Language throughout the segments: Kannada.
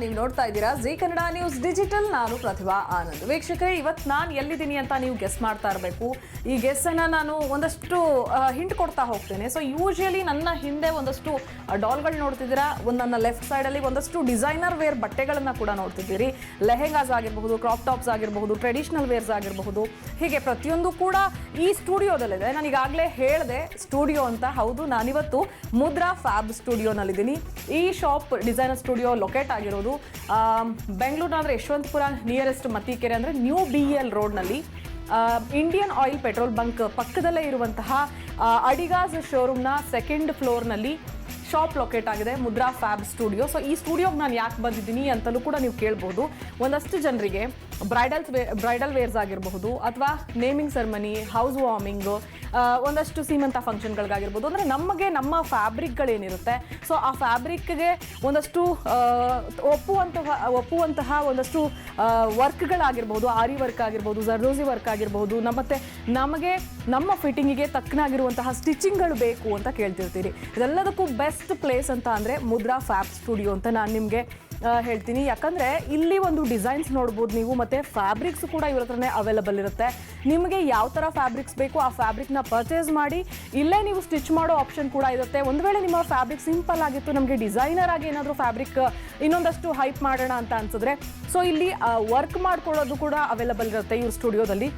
ನೀವು ನೋಡ್ತಾ ಇದ್ದೀರಾ ಜಿ ಕನ್ನಡ ನ್ಯೂಸ್ ಡಿಜಿಟಲ್. ನಾನು ಪ್ರತಿಭಾ ಆನಂದ್. ವೀಕ್ಷಕರೇ, ಇವತ್ತು ನಾನು ಎಲ್ಲಿದ್ದೀನಿ ಅಂತ ನೀವು ಗೆಸ್ ಮಾಡ್ತಾ ಇರಬೇಕು. ಈ ಗೆಸ್ಸನ್ನು ನಾನು ಒಂದಷ್ಟು ಹಿಂಟ್ ಕೊಡ್ತಾ ಹೋಗ್ತೇನೆ. ಸೊ ಯೂಶುವಲಿ ನನ್ನ ಹಿಂದೆ ಒಂದಷ್ಟು ಡಾಲ್ಗಳು ನೋಡ್ತಿದ್ದೀರಾ. ನನ್ನ ಲೆಫ್ಟ್ ಸೈಡಲ್ಲಿ ಒಂದಷ್ಟು ಡಿಸೈನರ್ ವೇರ್ ಬಟ್ಟೆಗಳನ್ನು ಕೂಡ ನೋಡ್ತಿದ್ದೀರಿ. ಲೆಹೆಂಗಾಸ್ ಆಗಿರಬಹುದು, ಕ್ರಾಪ್ ಟಾಪ್ಸ್ ಆಗಿರಬಹುದು, ಟ್ರೆಡಿಷನಲ್ ವೇರ್ಸ್ ಆಗಿರಬಹುದು, ಹೀಗೆ ಪ್ರತಿಯೊಂದು ಕೂಡ ಈ ಸ್ಟುಡಿಯೋದಲ್ಲಿದೆ. ನಾನು ಈಗಾಗಲೇ ಹೇಳಿದೆ ಸ್ಟುಡಿಯೋ ಅಂತ. ಹೌದು, ನಾನಿವತ್ತು ಮುದ್ರಾ ಫ್ಯಾಬ್ ಸ್ಟುಡಿಯೋನಲ್ಲಿದ್ದೀನಿ. ಈ ಶಾಪ್ ಡಿಸೈನರ್ ಸ್ಟುಡಿಯೋ ಲೊಕೇಟ್ ಆಗಿರೋದು ಬೆಂಗಳೂರಿನ ಅಂದರೆ ಯಶವಂತಪುರ ನಿಯರೆಸ್ಟ್ ಮತ್ತಿಕೆರೆ ಅಂದರೆ ನ್ಯೂ BEL ರೋಡ್ನಲ್ಲಿ ಇಂಡಿಯನ್ ಆಯಿಲ್ ಪೆಟ್ರೋಲ್ ಬಂಕ್ ಪಕ್ಕದಲ್ಲೇ ಇರುವಂತಹ ಅಡಿಗಾಸ್ ಶೋರೂಮ್ನ ಸೆಕೆಂಡ್ ಫ್ಲೋರ್ನಲ್ಲಿ ಶಾಪ್ ಲೊಕೇಟ್ ಆಗಿದೆ ಮುದ್ರಾ ಫ್ಯಾಬ್ ಸ್ಟುಡಿಯೋ. ಸೊ ಈ ಸ್ಟುಡಿಯೋಗೆ ನಾನು ಯಾಕೆ ಬಂದಿದ್ದೀನಿ ಅಂತಲೂ ಕೂಡ ನೀವು ಕೇಳ್ಬೋದು. ಒಂದಷ್ಟು ಜನರಿಗೆ ಬ್ರೈಡಲ್ ವೇರ್ಸ್ ಆಗಿರಬಹುದು, ಅಥವಾ ನೇಮಿಂಗ್ ಸೆರೆಮನಿ, ಹೌಸ್ ವಾರ್ಮಿಂಗು, ಒಂದಷ್ಟು ಸೀಮಂತ ಫಂಕ್ಷನ್ಗಳಿಗಾಗಿರ್ಬೋದು, ಅಂದರೆ ನಮ್ಮ ಫ್ಯಾಬ್ರಿಕ್ಗಳೇನಿರುತ್ತೆ ಸೊ ಆ ಫ್ಯಾಬ್ರಿಕ್ಗೆ ಒಂದಷ್ಟು ಒಪ್ಪುವಂತಹ ಒಂದಷ್ಟು ವರ್ಕ್ಗಳಾಗಿರ್ಬೋದು, ಆರಿ ವರ್ಕ್ ಆಗಿರ್ಬೋದು, ಜರ್ದೋಸಿ ವರ್ಕ್ ಆಗಿರ್ಬೋದು, ಮತ್ತು ನಮಗೆ ನಮ್ಮ ಫಿಟ್ಟಿಂಗಿಗೆ ತಕ್ಕನಾಗಿರುವಂತಹ ಸ್ಟಿಚಿಂಗ್ಗಳು ಬೇಕು ಅಂತ ಕೇಳ್ತಿರ್ತೀರಿ. ಇದೆಲ್ಲದಕ್ಕೂ ಬೆಸ್ಟ್ ಪ್ಲೇಸ್ ಅಂತ ಅಂದರೆ ಮುದ್ರಾ ಫ್ಯಾಬ್ ಸ್ಟುಡಿಯೋ ಅಂತ ನಾನು ನಿಮಗೆ ಹೇಳ್ತೀನಿ. ಯಾಕಂದರೆ ಇಲ್ಲಿ ಒಂದು ಡಿಸೈನ್ಸ್ ನೋಡ್ಬೋದು ನೀವು, ಮತ್ತು ಫ್ಯಾಬ್ರಿಕ್ಸ್ ಕೂಡ ಇವ್ರ ಹತ್ರನೇ ಅವೈಲಬಲ್ ಇರುತ್ತೆ. ನಿಮಗೆ ಯಾವ ಥರ ಫ್ಯಾಬ್ರಿಕ್ಸ್ ಬೇಕು ಆ ಫ್ಯಾಬ್ರಿಕ್ನ ಪರ್ಚೇಸ್ ಮಾಡಿ ಇಲ್ಲೇ ನೀವು ಸ್ಟಿಚ್ ಮಾಡೋ ಆಪ್ಷನ್ ಕೂಡ ಇರುತ್ತೆ. ಒಂದು ವೇಳೆ ನಿಮ್ಮ ಫ್ಯಾಬ್ರಿಕ್ ಸಿಂಪಲ್ ಆಗಿತ್ತು, ನಮಗೆ ಡಿಸೈನರ್ ಆಗಿ ಏನಾದರೂ ಫ್ಯಾಬ್ರಿಕ್ ಇನ್ನೊಂದಷ್ಟು ಹೈಪ್ ಮಾಡೋಣ ಅಂತ ಅನ್ಸಿದ್ರೆ ಸೊ ಇಲ್ಲಿ ವರ್ಕ್ ಮಾಡ್ಕೊಳ್ಳೋದು ಕೂಡ ಅವೈಲಬಲ್ ಇರುತ್ತೆ ಇವ್ರ ಸ್ಟುಡಿಯೋದಲ್ಲಿ.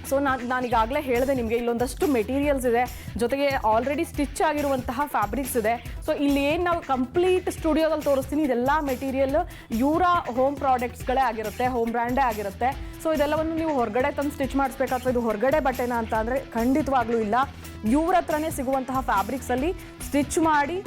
ಸೊ ನಾನೀಗಾಗಲೇ ಹೇಳಿದೆ ನಿಮಗೆ, ಇಲ್ಲೊಂದಷ್ಟು ಮೆಟೀರಿಯಲ್ಸ್ ಇದೆ, ಜೊತೆಗೆ ಆಲ್ರೆಡಿ ಸ್ಟಿಚ್ ಆಗಿರುವಂತಹ ಫ್ಯಾಬ್ರಿಕ್ಸ್ ಇದೆ. ಸೊ ಇಲ್ಲಿ ಏನು ನಾವು ಕಂಪ್ಲೀಟ್ ಸ್ಟುಡಿಯೋದಲ್ಲಿ ತೋರಿಸ್ತೀನಿ, ಇದೆಲ್ಲ ಮೆಟೀರಿಯಲ್ ಇವರ ಹೋಮ್ ಪ್ರಾಡಕ್ಟ್ಸ್ಗಳೇ ಆಗಿರುತ್ತೆ, ಹೋಮ್ ಬ್ರ್ಯಾಂಡೇ ಆಗಿರುತ್ತೆ. ಸೊ ಇದೆಲ್ಲವನ್ನು ನೀವು ಹೊರಗಡೆ ತಂದು ಸ್ಟಿಚ್ ಮಾಡಿಸ್ಬೇಕಾದ್ರೆ ಇದು ಹೊರಗಡೆ ಬಟ್ಟೆನಾ ಅಂತ ಅಂದರೆ ಖಂಡಿತವಾಗ್ಲೂ ಇಲ್ಲ. ಇವ್ರ ಹತ್ರನೇ ಸಿಗುವಂತಹ ಫ್ಯಾಬ್ರಿಕ್ಸಲ್ಲಿ ಸ್ಟಿಚ್ ಮಾಡಿ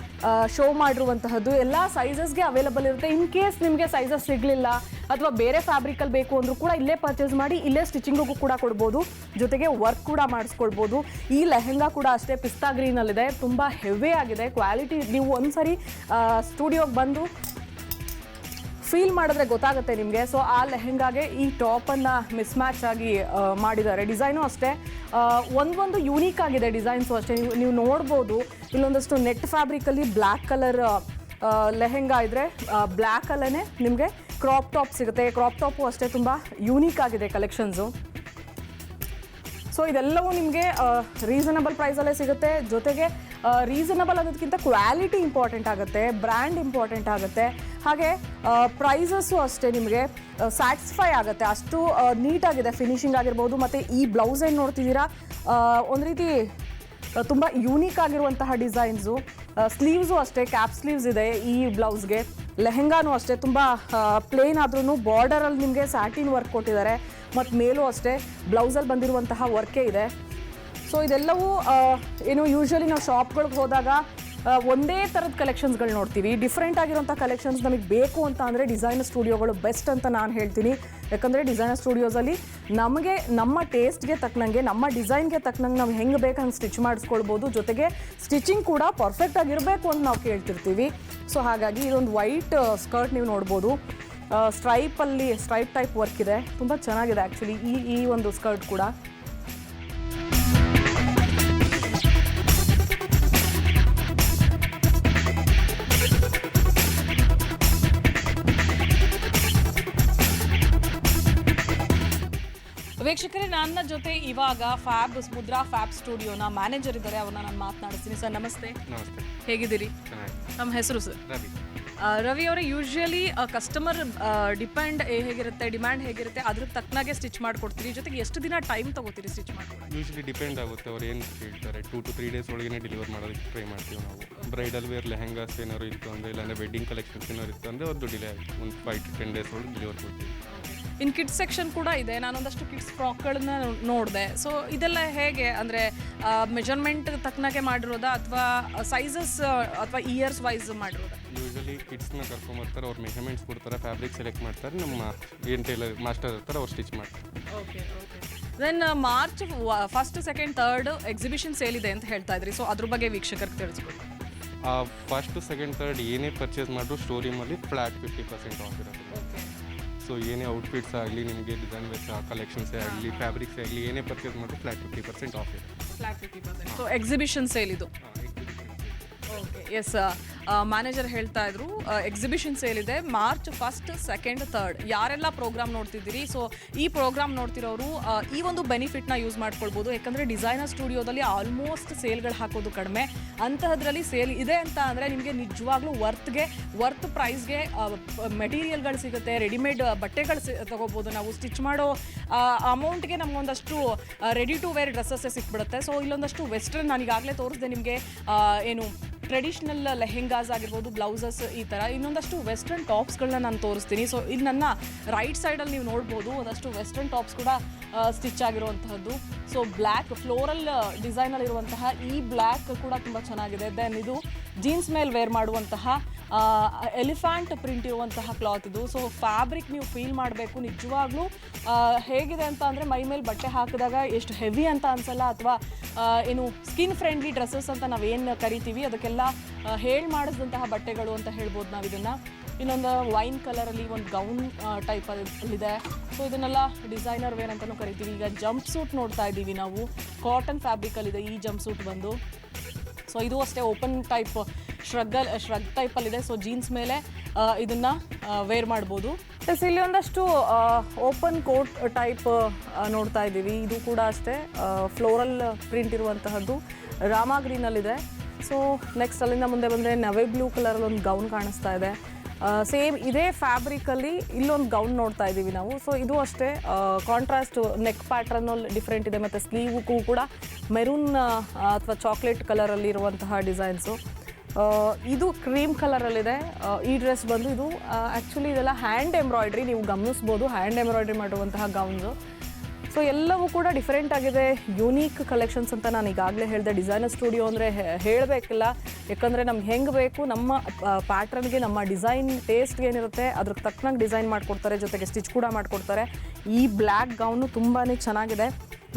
ಶೋ ಮಾಡಿರುವಂತಹದ್ದು ಎಲ್ಲ ಸೈಜಸ್ಗೆ ಅವೈಲಬಲ್ ಇರುತ್ತೆ. ಇನ್ ಕೇಸ್ ನಿಮಗೆ ಸೈಜಸ್ ಸಿಗಲಿಲ್ಲ ಅಥವಾ ಬೇರೆ ಫ್ಯಾಬ್ರಿಕಲ್ಲಿ ಬೇಕು ಅಂದರೂ ಕೂಡ ಇಲ್ಲೇ ಪರ್ಚೇಸ್ ಮಾಡಿ ಇಲ್ಲೇ ಸ್ಟಿಚಿಂಗಿಗೂ ಕೂಡ ಕೊಡ್ಬೋದು, ಜೊತೆಗೆ ವರ್ಕ್ ಕೂಡ ಮಾಡಿಸ್ಕೊಳ್ಬೋದು. ಈ ಲೆಹೆಂಗಾ ಕೂಡ ಅಷ್ಟೇ ಪಿಸ್ತಾ ಗ್ರೀನಲ್ಲಿದೆ, ತುಂಬ ಹೆವಿ ಆಗಿದೆ ಕ್ವಾಲಿಟಿ. ನೀವು ಒಂದ್ಸರಿ ಸ್ಟುಡಿಯೋಗೆ ಬಂದು ಫೀಲ್ ಮಾಡಿದ್ರೆ ಗೊತ್ತಾಗುತ್ತೆ ನಿಮಗೆ. ಸೊ ಆ ಲೆಹೆಂಗಾಗೆ ಈ ಟಾಪನ್ನು ಮಿಸ್ ಮ್ಯಾಚ್ ಆಗಿ ಮಾಡಿದ್ದಾರೆ. ಡಿಸೈನು ಅಷ್ಟೇ ಒಂದು ಯೂನಿಕ್ ಆಗಿದೆ, ಡಿಸೈನ್ಸು ಅಷ್ಟೇ. ನೀವು ನೋಡ್ಬೋದು ಇಲ್ಲೊಂದಷ್ಟು ನೆಟ್ ಫ್ಯಾಬ್ರಿಕಲ್ಲಿ ಬ್ಲ್ಯಾಕ್ ಕಲರ್ ಲೆಹೆಂಗಾ ಇದ್ದರೆ ಬ್ಲ್ಯಾಕಲ್ಲೇ ನಿಮಗೆ ಕ್ರಾಪ್ ಟಾಪ್ ಸಿಗುತ್ತೆ. ಕ್ರಾಪ್ ಟಾಪು ಅಷ್ಟೇ ತುಂಬ ಯೂನಿಕ್ ಆಗಿದೆ ಕಲೆಕ್ಷನ್ಸು. ಸೊ ಇದೆಲ್ಲವೂ ನಿಮಗೆ ರೀಸನಬಲ್ ಪ್ರೈಸಲ್ಲೇ ಸಿಗುತ್ತೆ. ಜೊತೆಗೆ ರೀಸನಬಲ್ ಅನ್ನೋದಕ್ಕಿಂತ ಕ್ವಾಲಿಟಿ ಇಂಪಾರ್ಟೆಂಟ್ ಆಗುತ್ತೆ, ಬ್ರ್ಯಾಂಡ್ ಇಂಪಾರ್ಟೆಂಟ್ ಆಗುತ್ತೆ, ಹಾಗೆ ಪ್ರೈಸಸ್ಸು ಅಷ್ಟೇ ನಿಮಗೆ ಸ್ಯಾಟಿಸ್ಫೈ ಆಗುತ್ತೆ. ಅಷ್ಟು ನೀಟಾಗಿದೆ ಫಿನಿಶಿಂಗ್ ಆಗಿರ್ಬೋದು. ಮತ್ತು ಈ ಬ್ಲೌಸ್ ಏನು ನೋಡ್ತಿದ್ದೀರಾ, ಒಂದು ರೀತಿ ತುಂಬ ಯೂನಿಕ್ ಆಗಿರುವಂತಹ ಡಿಸೈನ್ಸು. ಸ್ಲೀವ್ಸು ಅಷ್ಟೇ ಕ್ಯಾಪ್ ಸ್ಲೀವ್ಸ್ ಇದೆ ಈ ಬ್ಲೌಸ್ಗೆ. ಲೆಹೆಂಗಾನು ಅಷ್ಟೇ ತುಂಬ ಪ್ಲೇನ್ ಆದ್ರೂ ಬಾರ್ಡರಲ್ಲಿ ನಿಮಗೆ ಸ್ಯಾಟಿನ್ ವರ್ಕ್ ಕೊಟ್ಟಿದ್ದಾರೆ, ಮತ್ತು ಮೇಲೂ ಅಷ್ಟೇ ಬ್ಲೌಸಲ್ಲಿ ಬಂದಿರುವಂತಹ ವರ್ಕೇ ಇದೆ. ಸೊ ಇದೆಲ್ಲವೂ ಏನು ಯೂಶ್ವಲಿ ನಾವು ಶಾಪ್ಗಳಿಗೆ ಹೋದಾಗ ಒಂದೇ ಥರದ ಕಲೆಕ್ಷನ್ಸ್ಗಳು ನೋಡ್ತೀವಿ. ಡಿಫ್ರೆಂಟ್ ಆಗಿರೋಂಥ ಕಲೆಕ್ಷನ್ಸ್ ನಮಗೆ ಬೇಕು ಅಂತ ಅಂದರೆ ಡಿಸೈನರ್ ಸ್ಟುಡಿಯೋಗಳು ಬೆಸ್ಟ್ ಅಂತ ನಾನು ಹೇಳ್ತೀನಿ. ಯಾಕಂದರೆ ಡಿಸೈನರ್ ಸ್ಟುಡಿಯೋಸಲ್ಲಿ ನಮಗೆ ನಮ್ಮ ಟೇಸ್ಟ್ಗೆ ತಕ್ಕನಂಗೆ, ನಮ್ಮ ಡಿಸೈನ್ಗೆ ತಕ್ಕನಂಗೆ ನಾವು ಹೆಂಗೆ ಬೇಕು ಹಂಗೆ ಸ್ಟಿಚ್ ಮಾಡಿಸ್ಕೊಳ್ಬೋದು. ಜೊತೆಗೆ ಸ್ಟಿಚಿಂಗ್ ಕೂಡ ಪರ್ಫೆಕ್ಟ್ ಆಗಿರಬೇಕು ಅಂತ ನಾವು ಕೇಳ್ತಿರ್ತೀವಿ. ಸೊ ಹಾಗಾಗಿ ಇದೊಂದು ವೈಟ್ ಸ್ಕರ್ಟ್ ನೀವು ನೋಡ್ಬೋದು, ಸ್ಟ್ರೈಪ್ ಟೈಪ್ ವರ್ಕ್ ಇದೆ, ತುಂಬ ಚೆನ್ನಾಗಿದೆ ಆ್ಯಕ್ಚುಲಿ ಈ ಒಂದು ಸ್ಕರ್ಟ್ ಕೂಡ. ವೀಕ್ಷಕರೇ, ನನ್ನ ಜೊತೆ ಇವಾಗ ಮುದ್ರಾ ಫ್ಯಾಬ್ ಸ್ಟುಡಿಯೋನ ಮ್ಯಾನೇಜರ್ ಇದ್ದಾರೆ, ಅವ್ರನ್ನ ನಾನು ಮಾತನಾಡಿಸ್ತೀನಿ. ಸರ್ ನಮಸ್ತೆ. ನಮಸ್ತೆ. ಹೇಗಿದ್ದೀರಿ? ನಮ್ಮ ಹೆಸರು ಸರ್ ರವಿ ಅವರೇ. ಯೂಶ್ವಲಿ ಕಸ್ಟಮರ್ ಡಿಮ್ಯಾಂಡ್ ಹೇಗಿರುತ್ತೆ ಅದ್ರ ತಕ್ಕನಾಗೆ ಸ್ಟಿಚ್ ಮಾಡಿಕೊಡ್ತೀರಿ. ಜೊತೆಗೆ ಎಷ್ಟು ದಿನ ಟೈಮ್ ತಗೋತೀರಿ ಸ್ಟಿಚ್ ಮಾಡ್ಕೊಡೋಕೆ? ಯೂಶ್ವಲಿ ಡಿಪೆಂಡ್ ಆಗುತ್ತೆ, ಅವ್ರು ಏನು ಹೇಳ್ತಾರೆ. 2 to 3 ಡೇಸ್ ಒಳಗೆ ಡೆಲಿವರ್ ಮಾಡೋದಕ್ಕೆ ಟ್ರೈ ಮಾಡ್ತೀವಿ ನಾವು. ಬ್ರೈಡಲ್ ವೇರ್ ಲೆಹೆಂಗಾಸ್ ಏನಾದ್ರು ಇತ್ತು ಅಂದರೆ, ಇಲ್ಲಾಂದರೆ ವೆಡ್ಡಿಂಗ್ ಕಲೆಕ್ಷನ್ಸ್ ಏನಾದ್ರು ಇತ್ತು ಅಂದರೆ ಅವ್ರದ್ದು ಡಿಲೇ ಆಗುತ್ತೆ. ಒಂದು 5 to 10 ಡೇಸ್ ಒಳಗೆ ಡೆಲಿವರ್ ಕೊಡ್ತೀವಿ. ಇನ್ನು ಕಿಡ್ಸ್ ಸೆಕ್ಷನ್ ಕೂಡ ಇದೆ, ನಾನೊಂದಷ್ಟು ಕಿಡ್ಸ್ ಫ್ರಾಕ್ಗಳನ್ನ ನೋಡಿದೆ. ಸೊ ಇದೆಲ್ಲ ಹೇಗೆ ಅಂದರೆ ಮೆಜರ್ಮೆಂಟ್ ತಕ್ಕನಾಗೆ ಮಾಡಿರೋದಾ ಅಥವಾ ಸೈಜಸ್ ಅಥವಾ ಇಯರ್ಸ್ ವೈಸ್ ಮಾಡಿರೋದಾ? ಯೂಶ್ವಲಿ ಕಿಡ್ಸ್ನ ಕರ್ಕೊಂಬರ್ತಾರೆ, ಅವ್ರು ಮೆಜರ್ಮೆಂಟ್ಸ್ ಕೊಡ್ತಾರೆ, ಫ್ಯಾಬ್ರಿಕ್ ಸೆಲೆಕ್ಟ್ ಮಾಡ್ತಾರೆ, ನಮ್ಮ ಏನು ಟೈಲರ್ ಮಾಸ್ಟರ್ ಇರ್ತಾರೆ ಅವ್ರು ಸ್ಟಿಚ್ ಮಾಡ್ತಾರೆ. Okay. Then March 1st, 2nd, 3rd exhibition sale ಇದೆ ಅಂತ ಹೇಳ್ತಾ ಇದ್ರಿ. ಸೊ ಅದ್ರ ಬಗ್ಗೆ ವೀಕ್ಷಕರಿಗೆ ತಿಳಿಸ್ಕೊಡಿ. 1st, 2nd, 3rd ಏನೇ ಪರ್ಚೇಸ್ ಮಾಡಿದ್ರು ಸ್ಟೋರೂಮಲ್ಲಿ ಫ್ಲ್ಯಾಟ್ 50% ಆಫ್ ಇರುತ್ತೆ. ಸೊ ಏನೇ ಔಟ್ಫಿಟ್ಸ್ ಆಗಲಿ, ನಿಮಗೆ ಡಿಸೈನ್ ವೇಸ್ ಕಲೆಕ್ಷನ್ಸೇ ಆಗಲಿ, ಫ್ಯಾಬ್ರಿಕ್ಸೇ ಆಗಲಿ, ಏನೇ ಪರ್ಚೇಸ್ ಮಾಡಿದ್ರು ಫ್ಲ್ಯಾಟ್ 50% ಆಫ್ ಇರುತ್ತೆ. ಫ್ಲ್ಯಾಟ್ 50%. ಸೊ ಎಕ್ಸಿಬಿಷನ್ ಸೇಲ್ ಇದು. Okay, yes. ಮ್ಯಾನೇಜರ್ ಹೇಳ್ತಾ ಇದ್ರು ಎಕ್ಸಿಬಿಷನ್ ಸೇಲ್ ಇದೆ ಮಾರ್ಚ್ 1, 2, 3 ಯಾರೆಲ್ಲ ಪ್ರೋಗ್ರಾಮ್ ನೋಡ್ತಿದ್ದೀರಿ, ಸೊ ಈ ಪ್ರೋಗ್ರಾಮ್ ನೋಡ್ತಿರೋರು ಈ ಒಂದು ಬೆನಿಫಿಟ್ನ ಯೂಸ್ ಮಾಡ್ಕೊಳ್ಬೋದು. ಯಾಕಂದರೆ ಡಿಸೈನರ್ ಸ್ಟುಡಿಯೋದಲ್ಲಿ ಆಲ್ಮೋಸ್ಟ್ ಸೇಲ್ಗಳು ಹಾಕೋದು ಕಡಿಮೆ, ಅಂತಹದ್ರಲ್ಲಿ ಸೇಲ್ ಇದೆ ಅಂತ ಅಂದರೆ ನಿಮಗೆ ನಿಜವಾಗ್ಲೂ ವರ್ತ್ ಪ್ರೈಸ್ಗೆ ಮೆಟೀರಿಯಲ್ಗಳು ಸಿಗುತ್ತೆ, ರೆಡಿಮೇಡ್ ಬಟ್ಟೆಗಳು ತೊಗೋಬೋದು. ನಾವು ಸ್ಟಿಚ್ ಮಾಡೋ ಅಮೌಂಟ್ಗೆ ನಮಗೊಂದಷ್ಟು ರೆಡಿ ಟು ವೇರ್ ಡ್ರೆಸ್ಸಸ್ಸೇ ಸಿಕ್ಬಿಡುತ್ತೆ. ಸೊ ಇಲ್ಲೊಂದಷ್ಟು ವೆಸ್ಟರ್ನ್ ನಾನು ಈಗಾಗಲೇ ತೋರಿಸಿದೆ ನಿಮಗೆ, ಏನು ಟ್ರೆಡಿಷ್ನಲ್ ಲೆಹೆಂಗಾಸ್ ಆಗಿರ್ಬೋದು, ಬ್ಲೌಸಸ್, ಈ ಥರ ಇನ್ನೊಂದಷ್ಟು ವೆಸ್ಟರ್ನ್ ಟಾಪ್ಸ್ಗಳನ್ನ ನಾನು ತೋರಿಸ್ತೀನಿ. ಸೊ ಇಲ್ಲಿ ನನ್ನ ರೈಟ್ ಸೈಡಲ್ಲಿ ನೀವು ನೋಡ್ಬೋದು ಒಂದಷ್ಟು ವೆಸ್ಟರ್ನ್ ಟಾಪ್ಸ್ ಕೂಡ ಸ್ಟಿಚ್ ಆಗಿರುವಂತಹದ್ದು. ಸೊ ಬ್ಲ್ಯಾಕ್ ಫ್ಲೋರಲ್ ಡಿಸೈನಲ್ಲಿರುವಂತಹ ಈ ಬ್ಲ್ಯಾಕ್ ಕೂಡ ತುಂಬ ಚೆನ್ನಾಗಿದೆ. ದೆನ್ ಇದು ಜೀನ್ಸ್ ಮೇಲೆ ವೇರ್ ಮಾಡುವಂತಹ ಎಲಿಫ್ಯಾಂಟ್ ಪ್ರಿಂಟ್ ಇರುವಂತಹ ಕ್ಲಾತ್ ಇದು. ಸೊ ಫ್ಯಾಬ್ರಿಕ್ ನೀವು ಫೀಲ್ ಮಾಡಬೇಕು ನಿಜವಾಗ್ಲೂ ಹೇಗಿದೆ ಅಂತ ಅಂದರೆ ಮೈ ಮೇಲೆ ಬಟ್ಟೆ ಹಾಕಿದಾಗ ಎಷ್ಟು ಹೆವಿ ಅಂತ ಅನ್ಸಲ್ಲ, ಅಥವಾ ಏನು ಸ್ಕಿನ್ ಫ್ರೆಂಡ್ಲಿ ಡ್ರೆಸ್ಸಸ್ ಅಂತ ನಾವೇನು ಕರಿತೀವಿ ಅದಕ್ಕೆಲ್ಲ ಹೇಳಿ ಮಾಡಿಸಿದಂತಹ ಬಟ್ಟೆಗಳು ಅಂತ ಹೇಳ್ಬೋದು ನಾವು ಇದನ್ನು. ಇನ್ನೊಂದು ವೈನ್ ಕಲರಲ್ಲಿ ಒಂದು ಗೌನ್ ಟೈಪಲ್ಲಿದೆ. ಸೊ ಇದನ್ನೆಲ್ಲ ಡಿಸೈನರ್ ವೇರ್ ಅಂತಲೂ ಕರಿತೀವಿ. ಈಗ ಜಂಪ್ ಸೂಟ್ ನೋಡ್ತಾ ಇದ್ದೀವಿ ನಾವು, ಕಾಟನ್ ಫ್ಯಾಬ್ರಿಕಲ್ಲಿದೆ ಈ ಜಂಪ್ ಸೂಟ್ ಬಂದು. ಸೊ ಇದು ಅಷ್ಟೇ ಓಪನ್ ಟೈಪ್ ಶ್ರಗ್ ಟೈಪಲ್ಲಿದೆ. ಸೊ ಜೀನ್ಸ್ ಮೇಲೆ ಇದನ್ನು ವೇರ್ ಮಾಡ್ಬೋದು. ಪ್ಲಸ್ ಇಲ್ಲಿ ಒಂದಷ್ಟು ಓಪನ್ ಕೋಟ್ ಟೈಪ್ ನೋಡ್ತಾ ಇದ್ದೀವಿ. ಇದು ಕೂಡ ಅಷ್ಟೇ ಫ್ಲೋರಲ್ ಪ್ರಿಂಟ್ ಇರುವಂತಹದ್ದು, ರಾಮ ಗ್ರೀನಲ್ಲಿದೆ. ಸೊ ನೆಕ್ಸ್ಟ್ ಅಲ್ಲಿಂದ ಮುಂದೆ ಬಂದರೆ ನವೆ ಬ್ಲೂ ಕಲರಲ್ಲಿ ಒಂದು ಗೌನ್ ಕಾಣಿಸ್ತಾ ಇದೆ. ಸೇಮ್ ಇದೇ ಫ್ಯಾಬ್ರಿಕಲ್ಲಿ ಇಲ್ಲೊಂದು ಗೌನ್ ನೋಡ್ತಾ ಇದ್ದೀವಿ ನಾವು. ಸೊ ಇದು ಅಷ್ಟೇ ಕಾಂಟ್ರಾಸ್ಟ್ ನೆಕ್ ಪ್ಯಾಟ್ರನಲ್ಲಿ ಡಿಫ್ರೆಂಟ್ ಇದೆ, ಮತ್ತು ಸ್ಲೀವ್ಗೂ ಕೂಡ ಮೆರೂನ್ ಅಥವಾ ಚಾಕ್ಲೇಟ್ ಕಲರಲ್ಲಿ ಇರುವಂತಹ ಡಿಸೈನ್ಸು. ಇದು ಕ್ರೀಮ್ ಕಲರಲ್ಲಿದೆ. ಈ ಡ್ರೆಸ್ ಬಂದು ಇದು ಆ್ಯಕ್ಚುಲಿ ಇದೆಲ್ಲ ಹ್ಯಾಂಡ್ ಎಂಬ್ರಾಯ್ಡ್ರಿ, ನೀವು ಗಮನಿಸ್ಬೋದು ಹ್ಯಾಂಡ್ ಎಂಬ್ರಾಯ್ಡ್ರಿ ಮಾಡುವಂತಹ ಗೌನ್ಸು. ಸೊ ಎಲ್ಲವೂ ಕೂಡ ಡಿಫ್ರೆಂಟ್ ಆಗಿದೆ, ಯೂನೀಕ್ ಕಲೆಕ್ಷನ್ಸ್ ಅಂತ ನಾನು ಈಗಾಗಲೇ ಹೇಳಿದೆ. ಡಿಸೈನರ್ ಸ್ಟುಡಿಯೋ ಅಂದರೆ ಹೇಳಬೇಕಿಲ್ಲ, ಯಾಕಂದರೆ ನಮ್ಗೆ ಹೆಂಗೆ ಬೇಕು ನಮ್ಮ ಪ್ಯಾಟ್ರನ್ಗೆ, ನಮ್ಮ ಡಿಸೈನ್ ಟೇಸ್ಟ್ಗೆ ಏನಿರುತ್ತೆ ಅದ್ರ ತಕ್ಕನಾಗಿ ಡಿಸೈನ್ ಮಾಡಿಕೊಡ್ತಾರೆ, ಜೊತೆಗೆ ಸ್ಟಿಚ್ ಕೂಡ ಮಾಡಿಕೊಡ್ತಾರೆ. ಈ ಬ್ಲ್ಯಾಕ್ ಗೌನು ತುಂಬಾ ಚೆನ್ನಾಗಿದೆ.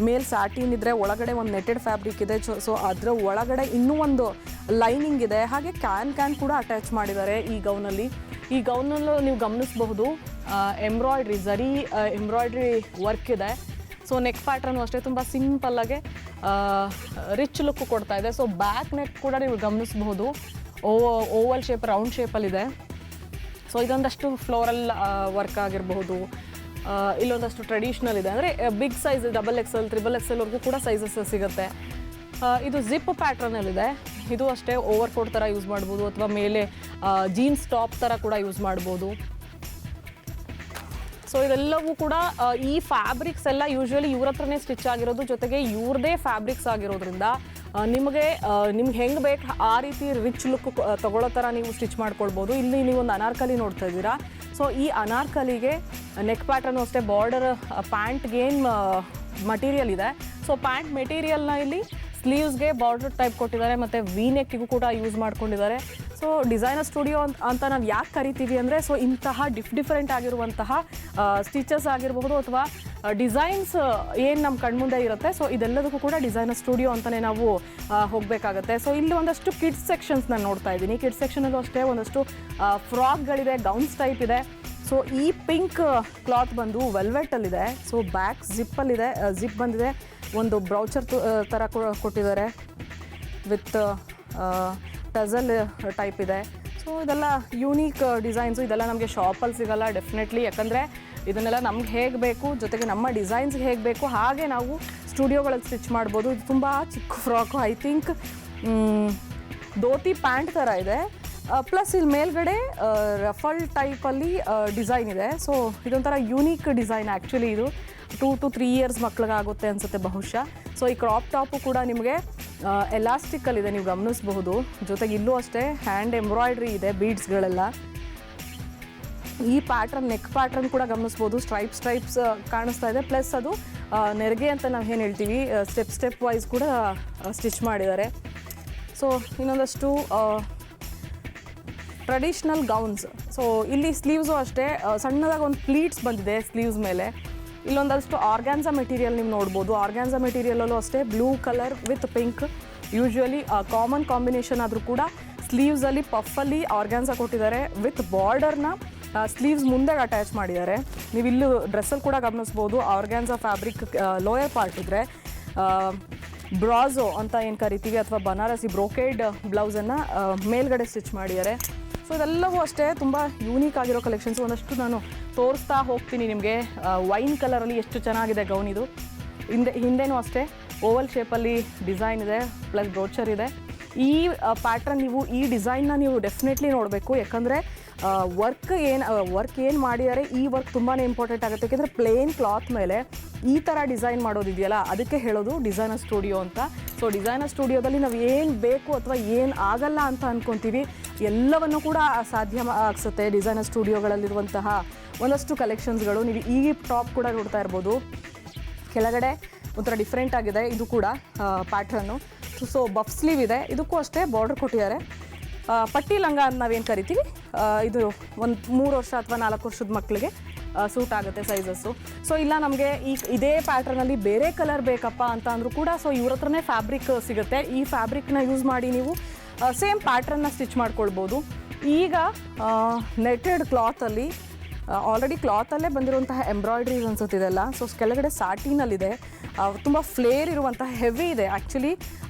ಮೇಲ್ ಸ್ಯಾಟಿನ್ ಇದ್ದರೆ ಒಳಗಡೆ ಒಂದು ನೆಟೆಡ್ ಫ್ಯಾಬ್ರಿಕ್ ಇದೆ. ಸೊ ಅದರ ಒಳಗಡೆ ಇನ್ನೂ ಒಂದು ಲೈನಿಂಗ್ ಇದೆ, ಹಾಗೆ ಕ್ಯಾನ್ ಕೂಡ ಅಟ್ಯಾಚ್ ಮಾಡಿದ್ದಾರೆ ಈ ಗೌನಲ್ಲಿ. ಈ ಗೌನಲ್ಲೂ ನೀವು ಗಮನಿಸಬಹುದು ಎಂಬ್ರಾಯ್ಡ್ರಿ, ಝರಿ ಎಂಬ್ರಾಯ್ಡ್ರಿ ವರ್ಕ್ ಇದೆ. ಸೊ ನೆಕ್ ಪ್ಯಾಟ್ರನ್ನು ಅಷ್ಟೇ ತುಂಬ ಸಿಂಪಲ್ಲಾಗೆ ರಿಚ್ ಲುಕ್ ಕೊಡ್ತಾ ಇದೆ. ಸೊ ಬ್ಯಾಕ್ ನೆಕ್ ಕೂಡ ನೀವು ಗಮನಿಸಬಹುದು ಓವಲ್ ಶೇಪ್, ರೌಂಡ್ ಶೇಪಲ್ಲಿದೆ. ಸೊ ಇದೊಂದಷ್ಟು ಫ್ಲೋರಲ್ ವರ್ಕ್ ಆಗಿರಬಹುದು. ಇಲ್ಲೊಂದಷ್ಟು ಟ್ರೆಡಿಷ್ನಲ್ ಇದೆ, ಅಂದರೆ ಬಿಗ್ ಸೈಜ್ XXL, XXLವರೆಗೂ ಕೂಡ ಸೈಜಸ್ ಸಿಗುತ್ತೆ. ಇದು ಜಿಪ್ ಪ್ಯಾಟ್ರನಲ್ಲಿದೆ. ಇದು ಅಷ್ಟೇ ಓವರ್ ಕೋಟ್ ಥರ ಯೂಸ್ ಮಾಡ್ಬೋದು, ಅಥವಾ ಮೇಲೆ ಜೀನ್ಸ್ ಟಾಪ್ ಥರ ಕೂಡ ಯೂಸ್ ಮಾಡ್ಬೋದು. ಸೊ ಇದೆಲ್ಲವೂ ಕೂಡ ಈ ಫ್ಯಾಬ್ರಿಕ್ಸ್ ಎಲ್ಲ ಯೂಶ್ವಲಿ ಇವ್ರ ಹತ್ರನೇ ಸ್ಟಿಚ್ ಆಗಿರೋದು, ಜೊತೆಗೆ ಇವ್ರದೇ ಫ್ಯಾಬ್ರಿಕ್ಸ್ ಆಗಿರೋದ್ರಿಂದ ನಿಮಗೆ ಹೆಂಗೆ ಬೇಕು ಆ ರೀತಿ ರಿಚ್ ಲುಕ್ ತಗೊಳ್ಳೋ ಥರ ನೀವು ಸ್ಟಿಚ್ ಮಾಡ್ಕೊಳ್ಬೋದು. ಇಲ್ಲಿ ನೀವೊಂದು ಅನಾರ್ಕಲಿ ನೋಡ್ತಾ ಇದ್ದೀರಾ. ಸೊ ಈ ಅನಾರ್ಕಲಿಗೆ ನೆಕ್ ಪ್ಯಾಟ್ರನ್ನು ಅಷ್ಟೇ ಬಾರ್ಡರ್ ಪ್ಯಾಂಟ್ಗೇನು ಮಟೀರಿಯಲ್ ಇದೆ. ಸೊ ಪ್ಯಾಂಟ್ ಮೆಟೀರಿಯಲ್ನ ಇಲ್ಲಿ ಸ್ಲೀವ್ಸ್ಗೆ ಬಾರ್ಡರ್ ಟೈಪ್ ಕೊಟ್ಟಿದ್ದಾರೆ, ಮತ್ತು ವಿ ನೆಕ್ಕಿಗೂ ಕೂಡ ಯೂಸ್ ಮಾಡ್ಕೊಂಡಿದ್ದಾರೆ. ಸೊ ಡಿಸೈನರ್ ಸ್ಟುಡಿಯೋ ಅಂತ ನಾವು ಯಾಕೆ ಕರಿತೀವಿ ಅಂದರೆ, ಸೊ ಇಂತಹ ಡಿಫ್ರೆಂಟ್ ಆಗಿರುವಂತಹ ಸ್ಟಿಚಸ್ ಆಗಿರಬಹುದು, ಅಥವಾ ಡಿಸೈನ್ಸ್ ಏನು ನಮ್ಮ ಕಣ್ಮುಂದೆ ಇರುತ್ತೆ. ಸೊ ಇದೆಲ್ಲದಕ್ಕೂ ಕೂಡ ಡಿಸೈನರ್ ಸ್ಟುಡಿಯೋ ಅಂತಲೇ ನಾವು ಹೋಗಬೇಕಾಗತ್ತೆ. ಸೊ ಇಲ್ಲಿ ಒಂದಷ್ಟು ಕಿಡ್ಸ್ ಸೆಕ್ಷನ್ಸ್ ನಾನು ನೋಡ್ತಾ ಇದ್ದೀನಿ. ಕಿಡ್ಸ್ ಸೆಕ್ಷನಲ್ಲೂ ಅಷ್ಟೇ ಒಂದಷ್ಟು ಫ್ರಾಕ್ಗಳಿದೆ, ಗೌನ್ಸ್ ಟೈಪ್ ಇದೆ. ಸೊ ಈ ಪಿಂಕ್ ಕ್ಲಾತ್ ಬಂದು ವೆಲ್ವೆಟಲ್ಲಿದೆ. ಸೊ ಬ್ಯಾಕ್ ಜಿಪ್ಪಲ್ಲಿದೆ, ಜಿಪ್ ಬಂದಿದೆ, ಒಂದು ಬ್ರೌಚರ್ ಥರ ಕೊಟ್ಟಿದ್ದಾರೆ ವಿತ್ ಟಜಲ್ ಟೈಪ್ ಇದೆ. ಸೊ ಇದೆಲ್ಲ ಯೂನೀಕ್ ಡಿಸೈನ್ಸು, ಇದೆಲ್ಲ ನಮಗೆ ಶಾಪಲ್ಲಿ ಸಿಗಲ್ಲ ಡೆಫಿನೆಟ್ಲಿ, ಯಾಕಂದರೆ ಇದನ್ನೆಲ್ಲ ನಮ್ಗೆ ಹೇಗೆ ಬೇಕು, ಜೊತೆಗೆ ನಮ್ಮ ಡಿಸೈನ್ಸ್ಗೆ ಹೇಗೆ ಬೇಕು ಹಾಗೆ ನಾವು ಸ್ಟುಡಿಯೋಗಳಲ್ಲಿ ಸ್ಟಿಚ್ ಮಾಡ್ಬೋದು. ಇದು ತುಂಬ ಚಿಕ್ಕ frock, I think dhoti pant ಥರ ಇದೆ. ಪ್ಲಸ್ ಇಲ್ಲಿ ಮೇಲ್ಗಡೆ ರಫಲ್ ಟೈಪಲ್ಲಿ ಡಿಸೈನ್ ಇದೆ. ಸೊ ಇದೊಂಥರ ಯೂನೀಕ್ ಡಿಸೈನ್ ಆ್ಯಕ್ಚುಲಿ. ಇದು 2 to 3 ಇಯರ್ಸ್ ಮಕ್ಕಳಿಗಾಗುತ್ತೆ ಅನಿಸುತ್ತೆ ಬಹುಶಃ. ಸೊ ಈ ಕ್ರಾಪ್ ಟಾಪು ಕೂಡ ನಿಮಗೆ ಎಲಾಸ್ಟಿಕಲ್ಲಿದೆ, ನೀವು ಗಮನಿಸಬಹುದು. ಜೊತೆಗೆ ಇಲ್ಲೂ ಅಷ್ಟೇ ಹ್ಯಾಂಡ್ ಎಂಬ್ರಾಯ್ಡ್ರಿ ಇದೆ, ಬೀಡ್ಸ್ಗಳೆಲ್ಲ. ಈ ಪ್ಯಾಟ್ರನ್, ನೆಕ್ ಪ್ಯಾಟ್ರನ್ ಕೂಡ ಗಮನಿಸ್ಬೋದು, ಸ್ಟ್ರೈಪ್ಸ್ ಕಾಣಿಸ್ತಾ ಇದೆ. ಪ್ಲಸ್ ಅದು ನೆರಿಗೆ ಅಂತ ನಾವು ಏನು ಹೇಳ್ತೀವಿ, ಸ್ಟೆಪ್ ವೈಸ್ ಕೂಡ ಸ್ಟಿಚ್ ಮಾಡಿದ್ದಾರೆ. ಸೊ ಇನ್ನೊಂದಷ್ಟು ಟ್ರೆಡಿಷ್ನಲ್ ಗೌನ್ಸ್. ಸೊ ಇಲ್ಲಿ ಸ್ಲೀವ್ಸು ಅಷ್ಟೇ ಸಣ್ಣದಾಗಿ ಒಂದು ಪ್ಲೀಟ್ಸ್ ಬಂದಿದೆ ಸ್ಲೀವ್ಸ್ ಮೇಲೆ. ಇಲ್ಲೊಂದಷ್ಟು ಆರ್ಗ್ಯಾನ್ಸಾ ಮೆಟೀರಿಯಲ್ ನೀವು ನೋಡ್ಬೋದು. ಆರ್ಗ್ಯಾನ್ಸಾ ಮೆಟೀರಿಯಲಲ್ಲೂ ಅಷ್ಟೇ blue colour with pink, usually common combination ಆದರೂ ಕೂಡ ಸ್ಲೀವ್ಸಲ್ಲಿ ಪಫಲ್ಲಿ ಆರ್ಗ್ಯಾನ್ಸಾ ಕೊಟ್ಟಿದ್ದಾರೆ, ವಿತ್ ಬಾರ್ಡರ್ನ ಸ್ಲೀವ್ಸ್ ಮುಂದೆ ಅಟ್ಯಾಚ್ ಮಾಡಿದ್ದಾರೆ. ನೀವು ಇಲ್ಲೂ ಡ್ರೆಸ್ಸಲ್ಲಿ ಕೂಡ ಗಮನಿಸ್ಬೋದು ಆರ್ಗ್ಯಾನ್ಸಾ ಫ್ಯಾಬ್ರಿಕ್ ಲೋಯರ್ ಪಾರ್ಟ್ ಇದ್ದರೆ, ಬ್ರಾಝೋ ಅಂತ ಏನು ಕರಿತೀವಿ ಅಥವಾ ಬನಾರಸಿ ಬ್ರೋಕೇಡ್ ಬ್ಲೌಸನ್ನು ಮೇಲ್ಗಡೆ ಸ್ಟಿಚ್ ಮಾಡಿದ್ದಾರೆ. ಸೊ ಇದೆಲ್ಲವೂ ಅಷ್ಟೇ ತುಂಬ ಯೂನೀಕ್ ಆಗಿರೋ ಕಲೆಕ್ಷನ್ಸ್. ಒಂದಷ್ಟು ನಾನು ತೋರಿಸ್ತಾ ಹೋಗ್ತೀನಿ ನಿಮಗೆ. ವೈನ್ ಕಲರಲ್ಲಿ ಎಷ್ಟು ಚೆನ್ನಾಗಿದೆ ಗೌನ್ ಇದು. ಹಿಂದೆನೂ ಅಷ್ಟೇ ಓವಲ್ ಶೇಪಲ್ಲಿ ಡಿಸೈನ್ ಇದೆ, ಪ್ಲಸ್ ಬ್ರೋಚರ್ ಇದೆ. ಈ ಪ್ಯಾಟ್ರನ್ ನೀವು ಈ ಡಿಸೈನ್ನ ನೀವು ಡೆಫಿನೆಟ್ಲಿ ನೋಡಬೇಕು. ಯಾಕಂದರೆ ವರ್ಕ್ ಏನು ಮಾಡಿದ್ದಾರೆ, ಈ ವರ್ಕ್ ತುಂಬಾ ಇಂಪಾರ್ಟೆಂಟ್ ಆಗುತ್ತೆ. ಯಾಕೆಂದರೆ ಪ್ಲೇನ್ ಕ್ಲಾತ್ ಮೇಲೆ ಈ ಥರ ಡಿಸೈನ್ ಮಾಡೋದಿದೆಯಲ್ಲ, ಅದಕ್ಕೆ ಹೇಳೋದು ಡಿಸೈನರ್ ಸ್ಟುಡಿಯೋ ಅಂತ. ಸೊ ಡಿಸೈನರ್ ಸ್ಟುಡಿಯೋದಲ್ಲಿ ನಾವು ಏನು ಬೇಕು ಅಥವಾ ಏನು ಆಗಲ್ಲ ಅಂತ ಅಂದ್ಕೊತೀವಿ ಎಲ್ಲವನ್ನು ಕೂಡ ಸಾಧ್ಯ ಆಗಿಸುತ್ತೆ ಡಿಸೈನರ್ ಸ್ಟುಡಿಯೋಗಳಲ್ಲಿರುವಂತಹ ಒಂದಷ್ಟು ಕಲೆಕ್ಷನ್ಸ್ಗಳು. ನೀವು ಈ ಟಾಪ್ ಕೂಡ ನೋಡ್ತಾ ಇರ್ಬೋದು, ಕೆಳಗಡೆ ಒಂಥರ ಡಿಫ್ರೆಂಟ್ ಆಗಿದೆ ಇದು ಕೂಡ ಪ್ಯಾಟ್ರನ್ನು. ಸೊ ಬಫ್ ಸ್ಲೀವ್ ಇದೆ, ಇದಕ್ಕೂ ಅಷ್ಟೇ ಬಾರ್ಡರ್ ಕೊಟ್ಟಿದ್ದಾರೆ. ಪಟ್ಟಿ ಲಂಗ ಅಂತ ನಾವೇನು ಕರಿತೀವಿ, ಇದು ಒಂದು 3 ವರ್ಷ ಅಥವಾ 4 ವರ್ಷದ ಮಕ್ಕಳಿಗೆ ಸೂಟ್ ಆಗುತ್ತೆ ಸೈಜಸ್ಸು. ಸೊ ಇಲ್ಲ ನಮಗೆ ಇದೇ ಪ್ಯಾಟ್ರನಲ್ಲಿ ಬೇರೆ ಕಲರ್ ಬೇಕಪ್ಪ ಅಂತ ಅಂದರೂ ಕೂಡ ಸೊ ಇವ್ರ ಹತ್ರನೇ ಫ್ಯಾಬ್ರಿಕ್ ಸಿಗುತ್ತೆ. ಈ ಫ್ಯಾಬ್ರಿಕ್ನ ಯೂಸ್ ಮಾಡಿ ನೀವು ಸೇಮ್ ಪ್ಯಾಟ್ರನ್ನ ಸ್ಟಿಚ್ ಮಾಡ್ಕೊಳ್ಬೋದು. ಈಗ ನೆಟೆಡ್ ಕ್ಲಾತಲ್ಲಿ ಆಲ್ರೆಡಿ ಕ್ಲಾತಲ್ಲೇ ಬಂದಿರುವಂತಹ ಎಂಬ್ರಾಯ್ಡ್ರೀಸ್ ಅನ್ಸುತ್ತಿದೆಲ್ಲ. ಸೊ ಕೆಳಗಡೆ ಸಾಟಿನಲ್ಲಿದೆ, ತುಂಬ ಫ್ಲೇರ್ ಇರುವಂತಹ ಹೆವಿ ಇದೆ. ಆ್ಯಕ್ಚುಲಿ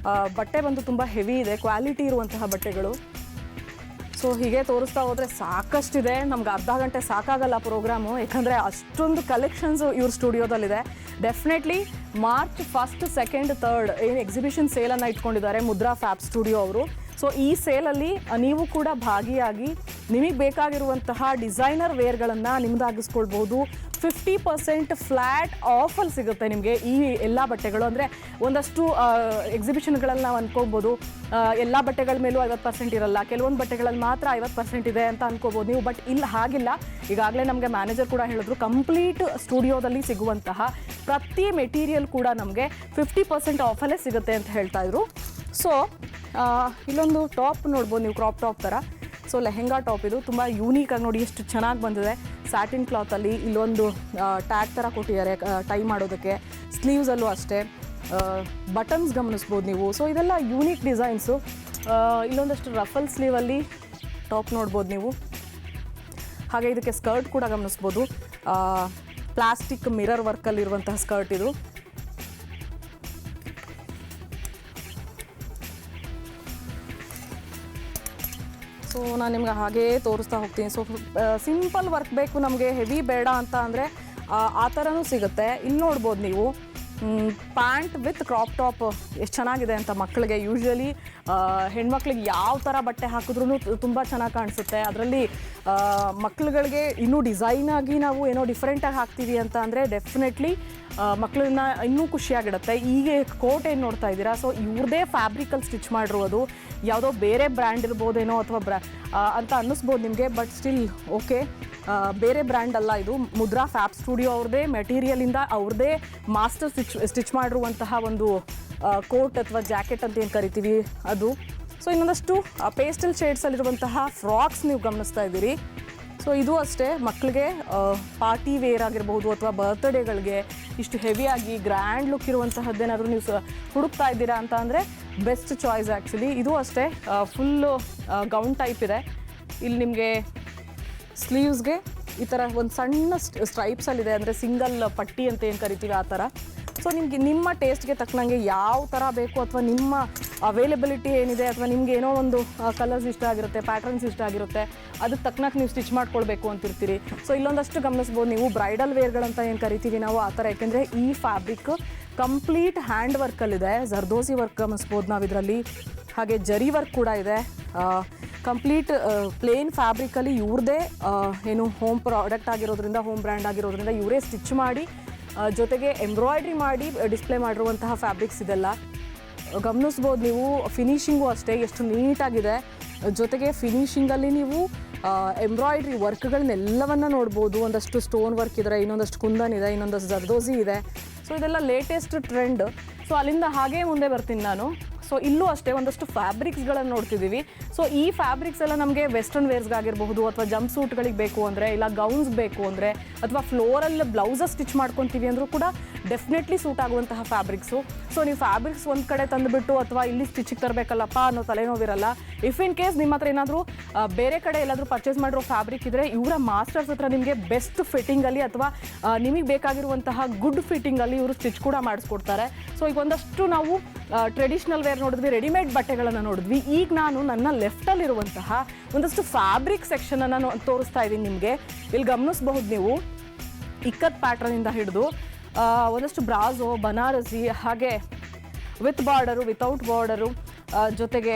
ಬಟ್ಟೆ ಬಂದು ತುಂಬ ಹೆವಿ ಇದೆ, ಕ್ವಾಲಿಟಿ ಇರುವಂತಹ ಬಟ್ಟೆಗಳು. ಸೊ ಹೀಗೆ ತೋರಿಸ್ತಾ ಹೋದರೆ ಸಾಕಷ್ಟಿದೆ, ನಮ್ಗೆ ಅರ್ಧ ಗಂಟೆ ಸಾಕಾಗಲ್ಲ ಪ್ರೋಗ್ರಾಮು. ಯಾಕಂದರೆ ಅಷ್ಟೊಂದು ಕಲೆಕ್ಷನ್ಸು ಇವ್ರ ಸ್ಟುಡಿಯೋದಲ್ಲಿದೆ. ಡೆಫಿನೆಟ್ಲಿ ಮಾರ್ಚ್ 1, 2, 3 ಏನು ಎಕ್ಸಿಬಿಷನ್ ಸೇಲನ್ನು ಇಟ್ಕೊಂಡಿದ್ದಾರೆ ಮುದ್ರಾ ಫ್ಯಾಬ್ ಸ್ಟುಡಿಯೋ ಅವರು. ಸೊ ಈ ಸೇಲಲ್ಲಿ ನೀವು ಕೂಡ ಭಾಗಿಯಾಗಿ ನಿಮಗೆ ಬೇಕಾಗಿರುವಂತಹ ಡಿಸೈನರ್ ವೇರ್ಗಳನ್ನು ನಿಮ್ಮದಾಗಿಸ್ಕೊಳ್ಬೋದು. 50% ಫ್ಲ್ಯಾಟ್ ಆಫಲ್ಲಿ ಸಿಗುತ್ತೆ ನಿಮಗೆ ಈ ಎಲ್ಲ ಬಟ್ಟೆಗಳು. ಅಂದರೆ ಒಂದಷ್ಟು ಎಕ್ಸಿಬಿಷನ್ಗಳಲ್ಲಿ ನಾವು ಅಂದ್ಕೋಬೋದು ಎಲ್ಲ ಬಟ್ಟೆಗಳ ಮೇಲೂ 50% ಇರಲ್ಲ, ಕೆಲವೊಂದು ಬಟ್ಟೆಗಳಲ್ಲಿ ಮಾತ್ರ 50% ಇದೆ ಅಂತ ಅಂದ್ಕೋಬೋದು ನೀವು. ಬಟ್ ಇಲ್ಲಿ ಹಾಗಿಲ್ಲ. ಈಗಾಗಲೇ ನಮಗೆ ಮ್ಯಾನೇಜರ್ ಕೂಡ ಹೇಳಿದ್ರು, ಕಂಪ್ಲೀಟ್ ಸ್ಟುಡಿಯೋದಲ್ಲಿ ಸಿಗುವಂತಹ ಪ್ರತಿ ಮೆಟೀರಿಯಲ್ ಕೂಡ ನಮಗೆ 50% ಆಫಲ್ಲೇ ಸಿಗುತ್ತೆ ಅಂತ ಹೇಳ್ತಾಯಿದ್ರು. ಸೊ ಇಲ್ಲೊಂದು ಟಾಪ್ ನೋಡ್ಬೋದು ನೀವು, ಕ್ರಾಪ್ ಟಾಪ್ ಥರ. ಸೊ ಲೆಹೆಂಗಾ ಟಾಪ್ ಇದು ತುಂಬ ಯೂನೀಕಾಗಿ ನೋಡಿ ಎಷ್ಟು ಚೆನ್ನಾಗಿ ಬಂದಿದೆ. ಸ್ಯಾಟಿನ್ ಕ್ಲಾತಲ್ಲಿ ಇಲ್ಲೊಂದು ಟ್ಯಾಗ್ ಥರ ಕೊಟ್ಟಿದ್ದಾರೆ ಟೈ ಮಾಡೋದಕ್ಕೆ. ಸ್ಲೀವ್ಸಲ್ಲೂ ಅಷ್ಟೇ ಬಟನ್ಸ್ ಗಮನಿಸ್ಬೋದು ನೀವು. ಸೊ ಇದೆಲ್ಲ ಯೂನೀಕ್ ಡಿಸೈನ್ಸು. ಇಲ್ಲೊಂದಷ್ಟು ರಫಲ್ ಸ್ಲೀವಲ್ಲಿ ಟಾಪ್ ನೋಡ್ಬೋದು ನೀವು. ಹಾಗೆ ಇದಕ್ಕೆ ಸ್ಕರ್ಟ್ ಕೂಡ ಗಮನಿಸ್ಬೋದು, ಪ್ಲಾಸ್ಟಿಕ್ ಮಿರರ್ ವರ್ಕಲ್ಲಿರುವಂತಹ ಸ್ಕರ್ಟ್ ಇದು. ಸೊ ನಾನು ನಿಮ್ಗೆ ಹಾಗೇ ತೋರಿಸ್ತಾ ಹೋಗ್ತೀನಿ. ಸೊ ಸಿಂಪಲ್ ವರ್ಕ್ ಬೇಕು ನಮಗೆ, ಹೆವಿ ಬೇಡ ಅಂತ ಅಂದರೆ ಆ ಥರನೂ ಸಿಗುತ್ತೆ. ಇಲ್ಲಿ ನೋಡ್ಬೋದು ನೀವು ಪ್ಯಾಂಟ್ ವಿತ್ ಕ್ರಾಪ್ ಟಾಪ್ ಎಷ್ಟು ಚೆನ್ನಾಗಿದೆ ಅಂತ. ಮಕ್ಕಳಿಗೆ ಯೂಶ್ವಲಿ ಹೆಣ್ಮಕ್ಳಿಗೆ ಯಾವ ಥರ ಬಟ್ಟೆ ಹಾಕಿದ್ರೂ ತುಂಬ ಚೆನ್ನಾಗಿ ಕಾಣಿಸುತ್ತೆ. ಅದರಲ್ಲಿ ಮಕ್ಕಳುಗಳಿಗೆ ಇನ್ನೂ ಡಿಸೈನಾಗಿ ನಾವು ಏನೋ ಡಿಫ್ರೆಂಟಾಗಿ ಹಾಕ್ತೀವಿ ಅಂತ ಅಂದರೆ ಡೆಫಿನೆಟ್ಲಿ ಮಕ್ಕಳನ್ನ ಇನ್ನೂ ಖುಷಿಯಾಗಿಡುತ್ತೆ. ಈಗ ಕೋಟ್ ಏನು ನೋಡ್ತಾ ಇದ್ದೀರಾ, ಸೊ ಇವ್ರದೇ ಫ್ಯಾಬ್ರಿಕಲ್ಲಿ ಸ್ಟಿಚ್ ಮಾಡಿರೋದು. ಯಾವುದೋ ಬೇರೆ ಬ್ರ್ಯಾಂಡ್ ಇರ್ಬೋದೇನೋ ಅಥವಾ ಅಂತ ಅನ್ನಿಸ್ಬೋದು ನಿಮಗೆ, ಬಟ್ ಸ್ಟಿಲ್ ಓಕೆ, ಬೇರೆ ಬ್ರ್ಯಾಂಡ್ ಅಲ್ಲ ಇದು. ಮುದ್ರಾ ಫ್ಯಾಬ್ ಸ್ಟುಡಿಯೋ ಅವ್ರದ್ದೇ ಮೆಟೀರಿಯಲಿಂದ ಅವ್ರದ್ದೇ ಮಾಸ್ಟರ್ ಸ್ಟಿಚ್ ಮಾಡಿರುವಂತಹ ಒಂದು ಕೋಟ್ ಅಥವಾ ಜಾಕೆಟ್ ಅಂತ ಏನು ಕರಿತೀವಿ ಅದು. ಸೊ ಇನ್ನೊಂದಷ್ಟು ಪೇಸ್ಟಲ್ ಶೇಡ್ಸಲ್ಲಿರುವಂತಹ ಫ್ರಾಕ್ಸ್ ನೀವು ಗಮನಿಸ್ತಾ ಇದ್ದೀರಿ. ಸೊ ಇದು ಅಷ್ಟೇ ಮಕ್ಕಳಿಗೆ ಪಾರ್ಟಿ ವೇರ್ ಆಗಿರ್ಬೋದು ಅಥವಾ ಬರ್ತ್ಡೇಗಳಿಗೆ ಇಷ್ಟು ಹೆವಿಯಾಗಿ ಗ್ರ್ಯಾಂಡ್ ಲುಕ್ ಇರುವಂತಹದ್ದೇನಾದರೂ ನೀವು ಹುಡುಕ್ತಾ ಇದ್ದೀರಾ ಅಂತ ಅಂದರೆ ಬೆಸ್ಟ್ ಚಾಯ್ಸ್ ಆ್ಯಕ್ಚುಲಿ. ಇದು ಅಷ್ಟೇ ಫುಲ್ಲು ಗೌನ್ ಟೈಪ್ ಇದೆ. ಇಲ್ಲಿ ನಿಮಗೆ ಸ್ಲೀವ್ಸ್ಗೆ ಈ ಥರ ಒಂದು ಸಣ್ಣ ಸ್ಟ್ರೈಪ್ಸಲ್ಲಿದೆ, ಅಂದರೆ ಸಿಂಗಲ್ ಪಟ್ಟಿ ಅಂತ ಏನು ಕರಿತೀವಿ ಆ ಥರ. ಸೊ ನಿಮಗೆ ನಿಮ್ಮ ಟೇಸ್ಟ್ಗೆ ತಕ್ಕನಂಗೆ ಯಾವ ಥರ ಬೇಕು ಅಥವಾ ನಿಮ್ಮ ಅವೈಲಬಿಲಿಟಿ ಏನಿದೆ ಅಥವಾ ನಿಮ್ಗೆ ಏನೋ ಒಂದು ಕಲರ್ಸ್ ಇಷ್ಟ ಆಗಿರುತ್ತೆ, ಪ್ಯಾಟರ್ನ್ಸ್ ಇಷ್ಟ ಆಗಿರುತ್ತೆ, ಅದಕ್ಕೆ ತಕ್ಕನಾಗಿ ನೀವು ಸ್ಟಿಚ್ ಮಾಡ್ಕೊಳ್ಬೇಕು ಅಂತಿರ್ತೀರಿ. ಸೊ ಇಲ್ಲೊಂದಷ್ಟು ಗಮನಿಸ್ಬೋದು ನೀವು, ಬ್ರೈಡಲ್ ವೇರ್ಗಳಂತ ಏನು ಕರಿತೀವಿ ನಾವು ಆ ಥರ. ಯಾಕೆಂದರೆ ಈ ಫ್ಯಾಬ್ರಿಕ್ ಕಂಪ್ಲೀಟ್ ಹ್ಯಾಂಡ್ ವರ್ಕಲ್ಲಿದೆ, ಜರ್ದೋಸಿ ವರ್ಕ್ ಗಮನಿಸ್ಬೋದು ನಾವು ಇದರಲ್ಲಿ. ಹಾಗೆ ಜರಿ ವರ್ಕ್ ಕೂಡ ಇದೆ. ಕಂಪ್ಲೀಟ್ ಪ್ಲೇನ್ ಫ್ಯಾಬ್ರಿಕಲ್ಲಿ ಇವ್ರದ್ದೇ ಏನು ಹೋಮ್ ಪ್ರಾಡಕ್ಟ್ ಆಗಿರೋದ್ರಿಂದ, ಹೋಮ್ ಬ್ರ್ಯಾಂಡ್ ಆಗಿರೋದ್ರಿಂದ ಇವರೇ ಸ್ಟಿಚ್ ಮಾಡಿ ಜೊತೆಗೆ ಎಂಬ್ರಾಯ್ಡ್ರಿ ಮಾಡಿ ಡಿಸ್ಪ್ಲೇ ಮಾಡಿರುವಂತಹ ಫ್ಯಾಬ್ರಿಕ್ಸ್ ಇದೆಲ್ಲ ಗಮನಿಸ್ಬೋದು ನೀವು. ಫಿನಿಶಿಂಗು ಅಷ್ಟೇ ಎಷ್ಟು ನೀಟಾಗಿದೆ. ಜೊತೆಗೆ ಫಿನಿಶಿಂಗಲ್ಲಿ ನೀವು ಎಂಬ್ರಾಯ್ಡ್ರಿ ವರ್ಕ್ಗಳನ್ನೆಲ್ಲವನ್ನು ನೋಡ್ಬೋದು. ಒಂದಷ್ಟು ಸ್ಟೋನ್ ವರ್ಕ್ ಇದೆ, ಇನ್ನೊಂದಷ್ಟು ಕುಂದನ್ ಇದೆ, ಇನ್ನೊಂದಷ್ಟು ಜರ್ದೋಸಿ ಇದೆ. ಸೊ ಇದೆಲ್ಲ ಲೇಟೆಸ್ಟ್ ಟ್ರೆಂಡ್. ಸೊ ಅಲ್ಲಿಂದ ಹಾಗೇ ಮುಂದೆ ಬರ್ತೀನಿ ನಾನು. ಸೊ ಇಲ್ಲೂ ಅಷ್ಟೇ ಒಂದಷ್ಟು ಫ್ಯಾಬ್ರಿಕ್ಸ್ಗಳನ್ನು ನೋಡ್ತಿದ್ದೀವಿ. ಸೊ ಈ ಫ್ಯಾಬ್ರಿಕ್ಸ್ ಎಲ್ಲ ನಮಗೆ ವೆಸ್ಟರ್ನ್ ವೇರ್ಸ್ಗಾಗಿರ್ಬಹುದು ಅಥವಾ ಜಂಪ್ ಸೂಟ್ಗಳಿಗೆ ಬೇಕು ಅಂದರೆ, ಇಲ್ಲ ಗೌನ್ಸ್ ಬೇಕು ಅಂದರೆ, ಅಥವಾ ಫ್ಲೋರಲ್ ಬ್ಲೌಸಸ್ ಸ್ಟಿಚ್ ಮಾಡ್ಕೊತೀವಿ ಅಂದರೂ ಕೂಡ ಡೆಫಿನೆಟ್ಲಿ ಸೂಟ್ ಆಗುವಂತಹ ಫ್ಯಾಬ್ರಿಕ್ಸು. ಸೊ ನೀವು ಫ್ಯಾಬ್ರಿಕ್ಸ್ ಒಂದು ಕಡೆ ತಂದುಬಿಟ್ಟು ಅಥವಾ ಇಲ್ಲಿ ಸ್ಟಿಚಿಗೆ ತರಬೇಕಲ್ಲಪ್ಪ ಅನ್ನೋ ತಲೆನೋವಿರಲ್ಲ. ಇಫ್ ಇನ್ ಕೇಸ್ ನಿಮ್ಮ ಹತ್ರ ಏನಾದರೂ ಬೇರೆ ಕಡೆ ಎಲ್ಲಾದರೂ ಪರ್ಚೇಸ್ ಮಾಡಿರೋ ಫ್ಯಾಬ್ರಿಕ್ ಇದ್ದರೆ ಇವರ ಮಾಸ್ಟರ್ಸ್ ಹತ್ರ ನಿಮಗೆ ಬೆಸ್ಟ್ ಫಿಟ್ಟಿಂಗಲ್ಲಿ ಅಥವಾ ನಿಮಗೆ ಬೇಕಾಗಿರುವಂತಹ ಗುಡ್ ಫಿಟ್ಟಿಂಗಲ್ಲಿ ಇವರು ಸ್ಟಿಚ್ ಕೂಡ ಮಾಡಿಸ್ಕೊಡ್ತಾರೆ. ಸೊ ಈಗ ಒಂದಷ್ಟು ನಾವು ಟ್ರೆಡಿಷ್ನಲ್ ವೇರ್ ನೋಡಿದ್ವಿ, ರೆಡಿಮೇಡ್ ಬಟ್ಟೆಗಳನ್ನು ನೋಡಿದ್ವಿ. ಈಗ ನಾನು ನನ್ನ ಲೆಫ್ಟಲ್ಲಿರುವಂತಹ ಒಂದಷ್ಟು ಫ್ಯಾಬ್ರಿಕ್ ಸೆಕ್ಷನನ್ನು ನಾನು ತೋರಿಸ್ತಾ ಇದ್ದೀನಿ ನಿಮಗೆ. ಇಲ್ಲಿ ಗಮನಿಸಬಹುದು ನೀವು, ಇಕ್ಕತ್ ಪ್ಯಾಟ್ರನಿಂದ ಹಿಡಿದು ಒಂದಷ್ಟು ಬ್ರಾಝೋ, ಬನಾರಸಿ, ಹಾಗೆ ವಿತ್ ಬಾರ್ಡರು, ವಿತೌಟ್ ಬಾರ್ಡರು, ಜೊತೆಗೆ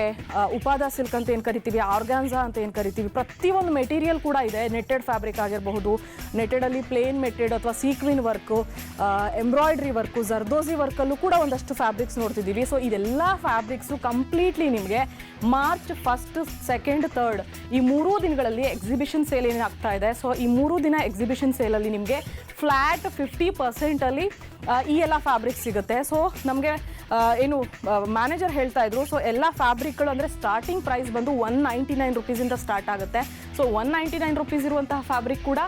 ಉಪಾದ ಸಿಲ್ಕ್ ಅಂತ ಏನು ಕರಿತೀವಿ, ಆರ್ಗಾನ್ಸಾ ಅಂತ ಏನು ಕರಿತೀವಿ, ಪ್ರತಿಯೊಂದು ಮೆಟೀರಿಯಲ್ ಕೂಡ ಇದೆ. ನೆಟ್ಟೆಡ್ ಫ್ಯಾಬ್ರಿಕ್ ಆಗಿರಬಹುದು, ನೆಟ್ಟೆಡಲ್ಲಿ ಪ್ಲೇನ್ ಮೆಟೆಡ್ ಅಥವಾ ಸೀಕ್ವಿನ್ ವರ್ಕು, ಎಂಬ್ರಾಯ್ಡ್ರಿ ವರ್ಕು, ಜರ್ದೋಸಿ ವರ್ಕಲ್ಲೂ ಕೂಡ ಒಂದಷ್ಟು ಫ್ಯಾಬ್ರಿಕ್ಸ್ ನೋಡ್ತಿದ್ದೀವಿ. ಸೊ ಇದೆಲ್ಲ ಫ್ಯಾಬ್ರಿಕ್ಸು ಕಂಪ್ಲೀಟ್ಲಿ ನಿಮಗೆ ಮಾರ್ಚ್ 1, 2, 3 ಈ 3 ದಿನಗಳಲ್ಲಿ ಎಕ್ಸಿಬಿಷನ್ ಸೇಲ್ ಏನಾಗ್ತಾ ಇದೆ. ಸೊ ಈ 3 ದಿನ ಎಕ್ಸಿಬಿಷನ್ ಸೇಲಲ್ಲಿ ನಿಮಗೆ ಫ್ಲ್ಯಾಟ್ 50% ಈ ಎಲ್ಲ ಫ್ಯಾಬ್ರಿಕ್ಸ್ ಸಿಗುತ್ತೆ. ಸೊ ನಮಗೆ ಏನು ಮ್ಯಾನೇಜರ್ ಹೇಳ್ತಾ ಇದ್ರು, ಸೊ ಎಲ್ಲ ಫ್ಯಾಬ್ರಿಕ್ಗಳು ಅಂದರೆ ಸ್ಟಾರ್ಟಿಂಗ್ ಪ್ರೈಸ್ ಬಂದು 199 ರುಪೀಸಿಂದ ಸ್ಟಾರ್ಟ್ ಆಗುತ್ತೆ. ಸೊ 199 ರುಪೀಸ್ ಇರುವಂತಹ ಫ್ಯಾಬ್ರಿಕ್ ಕೂಡ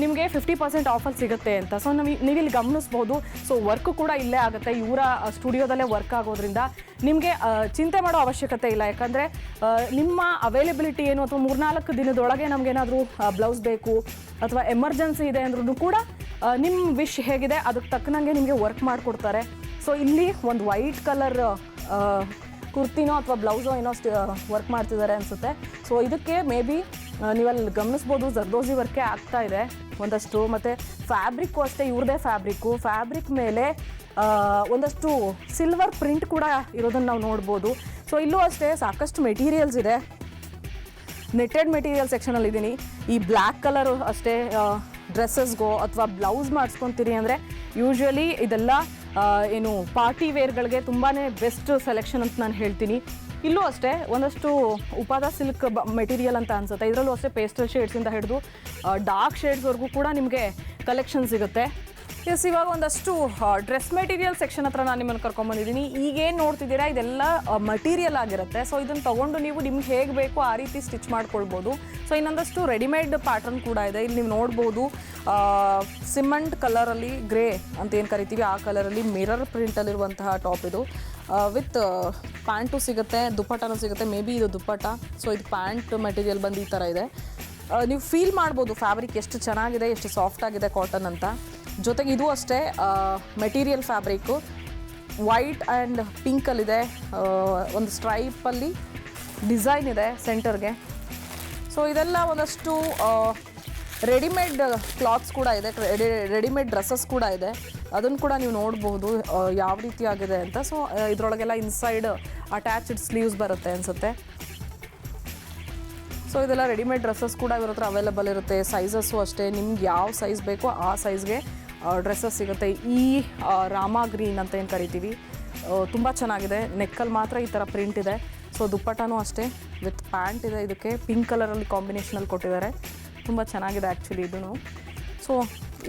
ನಿಮಗೆ 50% ಆಫರ್ ಸಿಗುತ್ತೆ ಅಂತ. ಸೊ ನೀವಿಲ್ಲಿ ಗಮನಿಸ್ಬೋದು. ಸೊ ವರ್ಕ್ ಕೂಡ ಇಲ್ಲೇ ಆಗುತ್ತೆ, ಇವರ ಸ್ಟುಡಿಯೋದಲ್ಲೇ ವರ್ಕ್ ಆಗೋದ್ರಿಂದ ನಿಮಗೆ ಚಿಂತೆ ಮಾಡೋ ಅವಶ್ಯಕತೆ ಇಲ್ಲ. ಯಾಕಂದರೆ ನಿಮ್ಮ ಅವೈಲೇಬಿಲಿಟಿ ಏನು, ಅಥವಾ 3-4 ದಿನದೊಳಗೆ ನಮಗೇನಾದರೂ ಬ್ಲೌಸ್ ಬೇಕು ಅಥವಾ ಎಮರ್ಜೆನ್ಸಿ ಇದೆ ಅಂದ್ರೂ ಕೂಡ ನಿಮ್ಮ ವಿಶ್ ಹೇಗಿದೆ ಅದಕ್ಕೆ ತಕ್ಕನಂಗೆ ನಿಮಗೆ ವರ್ಕ್ ಮಾಡಿಕೊಡ್ತಾರೆ. ಸೊ ಇಲ್ಲಿ ಒಂದು ವೈಟ್ ಕಲರ್ ಕುರ್ತಿನೋ ಅಥವಾ ಬ್ಲೌಸೋ ಏನೋ ವರ್ಕ್ ಮಾಡ್ತಿದ್ದಾರೆ ಅನಿಸುತ್ತೆ. ಸೊ ಇದಕ್ಕೆ ಮೇ ಬಿ ನೀವಲ್ಲಿ ಗಮನಿಸ್ಬೋದು, ಜರ್ದೋಸಿ ವರ್ಕೇ ಆಗ್ತಾ ಇದೆ ಒಂದಷ್ಟು. ಮತ್ತು ಫ್ಯಾಬ್ರಿಕ್ಕು ಅಷ್ಟೇ ಇವ್ರದೇ ಫ್ಯಾಬ್ರಿಕ್ ಮೇಲೆ ಒಂದಷ್ಟು ಸಿಲ್ವರ್ ಪ್ರಿಂಟ್ ಕೂಡ ಇರೋದನ್ನು ನಾವು ನೋಡ್ಬೋದು. ಸೊ ಇಲ್ಲೂ ಅಷ್ಟೇ ಸಾಕಷ್ಟು ಮೆಟೀರಿಯಲ್ಸ್ ಇದೆ. ನೆಟ್ಟೆಡ್ ಮೆಟೀರಿಯಲ್ ಸೆಕ್ಷನಲ್ಲಿ ಇದ್ದೀನಿ. ಈ ಬ್ಲ್ಯಾಕ್ ಕಲರು ಅಷ್ಟೇ ಡ್ರೆಸ್ಸಸ್ಗೋ ಅಥವಾ ಬ್ಲೌಸ್ ಮಾಡಿಸ್ಕೊತೀರಿ ಅಂದರೆ ಯೂಶ್ವಲಿ ಇದೆಲ್ಲ ಏನು ಪಾರ್ಟಿ ವೇರ್ಗಳಿಗೆ ತುಂಬಾ ಬೆಸ್ಟ್ ಸೆಲೆಕ್ಷನ್ ಅಂತ ನಾನು ಹೇಳ್ತೀನಿ. ಇಲ್ಲೂ ಅಷ್ಟೇ ಒಂದಷ್ಟು ಉಪಾದ ಸಿಲ್ಕ್ ಮೆಟೀರಿಯಲ್ ಅಂತ ಅನಿಸುತ್ತೆ. ಇದರಲ್ಲೂ ಅಷ್ಟೇ ಪೇಸ್ಟಲ್ ಶೇಡ್ಸಿಂದ ಹಿಡಿದು ಡಾರ್ಕ್ ಶೇಡ್ಸ್ವರೆಗೂ ಕೂಡ ನಿಮಗೆ ಕಲೆಕ್ಷನ್ ಸಿಗುತ್ತೆ. ಎಸ್, ಇವಾಗ ಒಂದಷ್ಟು ಡ್ರೆಸ್ ಮೆಟೀರಿಯಲ್ ಸೆಕ್ಷನ್ ಹತ್ರ ನಾನು ನಿಮ್ಮನ್ನು ಕರ್ಕೊಂಬಂದಿದ್ದೀನಿ. ಈಗೇನು ನೋಡ್ತಿದ್ದೀರಾ ಇದೆಲ್ಲ ಮಟೀರಿಯಲ್ ಆಗಿರುತ್ತೆ. ಸೊ ಇದನ್ನು ತೊಗೊಂಡು ನೀವು ನಿಮ್ಗೆ ಹೇಗೆ ಬೇಕು ಆ ರೀತಿ ಸ್ಟಿಚ್ ಮಾಡ್ಕೊಳ್ಬೋದು. ಸೊ ಇನ್ನೊಂದಷ್ಟು ರೆಡಿಮೇಡ್ ಪ್ಯಾಟರ್ನ್ ಕೂಡ ಇದೆ. ಇಲ್ಲಿ ನೀವು ನೋಡ್ಬೋದು ಸಿಮೆಂಟ್ ಕಲರಲ್ಲಿ ಗ್ರೇ ಅಂತ ಏನು ಕರಿತೀವಿ ಆ ಕಲರಲ್ಲಿ ಮಿರರ್ ಪ್ರಿಂಟಲ್ಲಿರುವಂತಹ ಟಾಪ್ ಇದು. ವಿತ್ ಪ್ಯಾಂಟು ಸಿಗುತ್ತೆ, ದುಪ್ಪಟ್ಟನೂ ಸಿಗುತ್ತೆ. ಮೇ ಬಿ ಇದು ದುಪ್ಪಟ್ಟ. ಸೊ ಇದು ಪ್ಯಾಂಟ್ ಮೆಟೀರಿಯಲ್ ಬಂದು ಈ ಥರ ಇದೆ. ನೀವು ಫೀಲ್ ಮಾಡ್ಬೋದು ಫ್ಯಾಬ್ರಿಕ್ ಎಷ್ಟು ಚೆನ್ನಾಗಿದೆ, ಎಷ್ಟು ಸಾಫ್ಟ್ ಆಗಿದೆ ಕಾಟನ್ ಅಂತ. ಜೊತೆಗೆ ಇದು ಅಷ್ಟೇ ಮೆಟೀರಿಯಲ್ ಫ್ಯಾಬ್ರಿಕ್ಕು ವೈಟ್ ಆ್ಯಂಡ್ ಪಿಂಕಲ್ಲಿದೆ. ಒಂದು ಸ್ಟ್ರೈಪಲ್ಲಿ ಡಿಸೈನ್ ಇದೆ ಸೆಂಟರ್ಗೆ. ಸೊ ಇದೆಲ್ಲ ಒಂದಷ್ಟು ರೆಡಿಮೇಡ್ ಕ್ಲಾತ್ಸ್ ಕೂಡ ಇದೆ, ರೆಡಿಮೇಡ್ ಡ್ರೆಸ್ಸಸ್ ಕೂಡ ಇದೆ. ಅದನ್ನು ಕೂಡ ನೀವು ನೋಡ್ಬೋದು ಯಾವ ರೀತಿ ಆಗಿದೆ ಅಂತ. ಸೊ ಇದರೊಳಗೆಲ್ಲ ಇನ್ಸೈಡ್ ಅಟ್ಯಾಚ್ಡ್ ಸ್ಲೀವ್ಸ್ ಬರುತ್ತೆ ಅನಿಸುತ್ತೆ. ಸೊ ಇದೆಲ್ಲ ರೆಡಿಮೇಡ್ ಡ್ರೆಸ್ಸಸ್ ಕೂಡ ಇವ್ರ ಹತ್ರ ಅವೈಲೇಬಲ್ ಇರುತ್ತೆ. ಸೈಜಸ್ಸು ಅಷ್ಟೇ, ನಿಮ್ಗೆ ಯಾವ ಸೈಜ್ ಬೇಕೋ ಆ ಸೈಜ್ಗೆ ಡ್ರೆಸ್ಸಸ್ ಸಿಗುತ್ತೆ. ಈ ರಾಮ ಗ್ರೀನ್ ಅಂತ ಏನು ಕರಿತೀವಿ ತುಂಬ ಚೆನ್ನಾಗಿದೆ. ನೆಕ್ಕಲ್ಲಿ ಮಾತ್ರ ಈ ಥರ ಪ್ರಿಂಟ್ ಇದೆ. ಸೊ ದುಪ್ಪಟ್ಟನೂ ಅಷ್ಟೇ ವಿತ್ ಪ್ಯಾಂಟ್ ಇದೆ. ಇದಕ್ಕೆ ಪಿಂಕ್ ಕಲರಲ್ಲಿ ಕಾಂಬಿನೇಷನಲ್ಲಿ ಕೊಟ್ಟಿದ್ದಾರೆ. ತುಂಬ ಚೆನ್ನಾಗಿದೆ ಆ್ಯಕ್ಚುಲಿ ಇದೂ. ಸೊ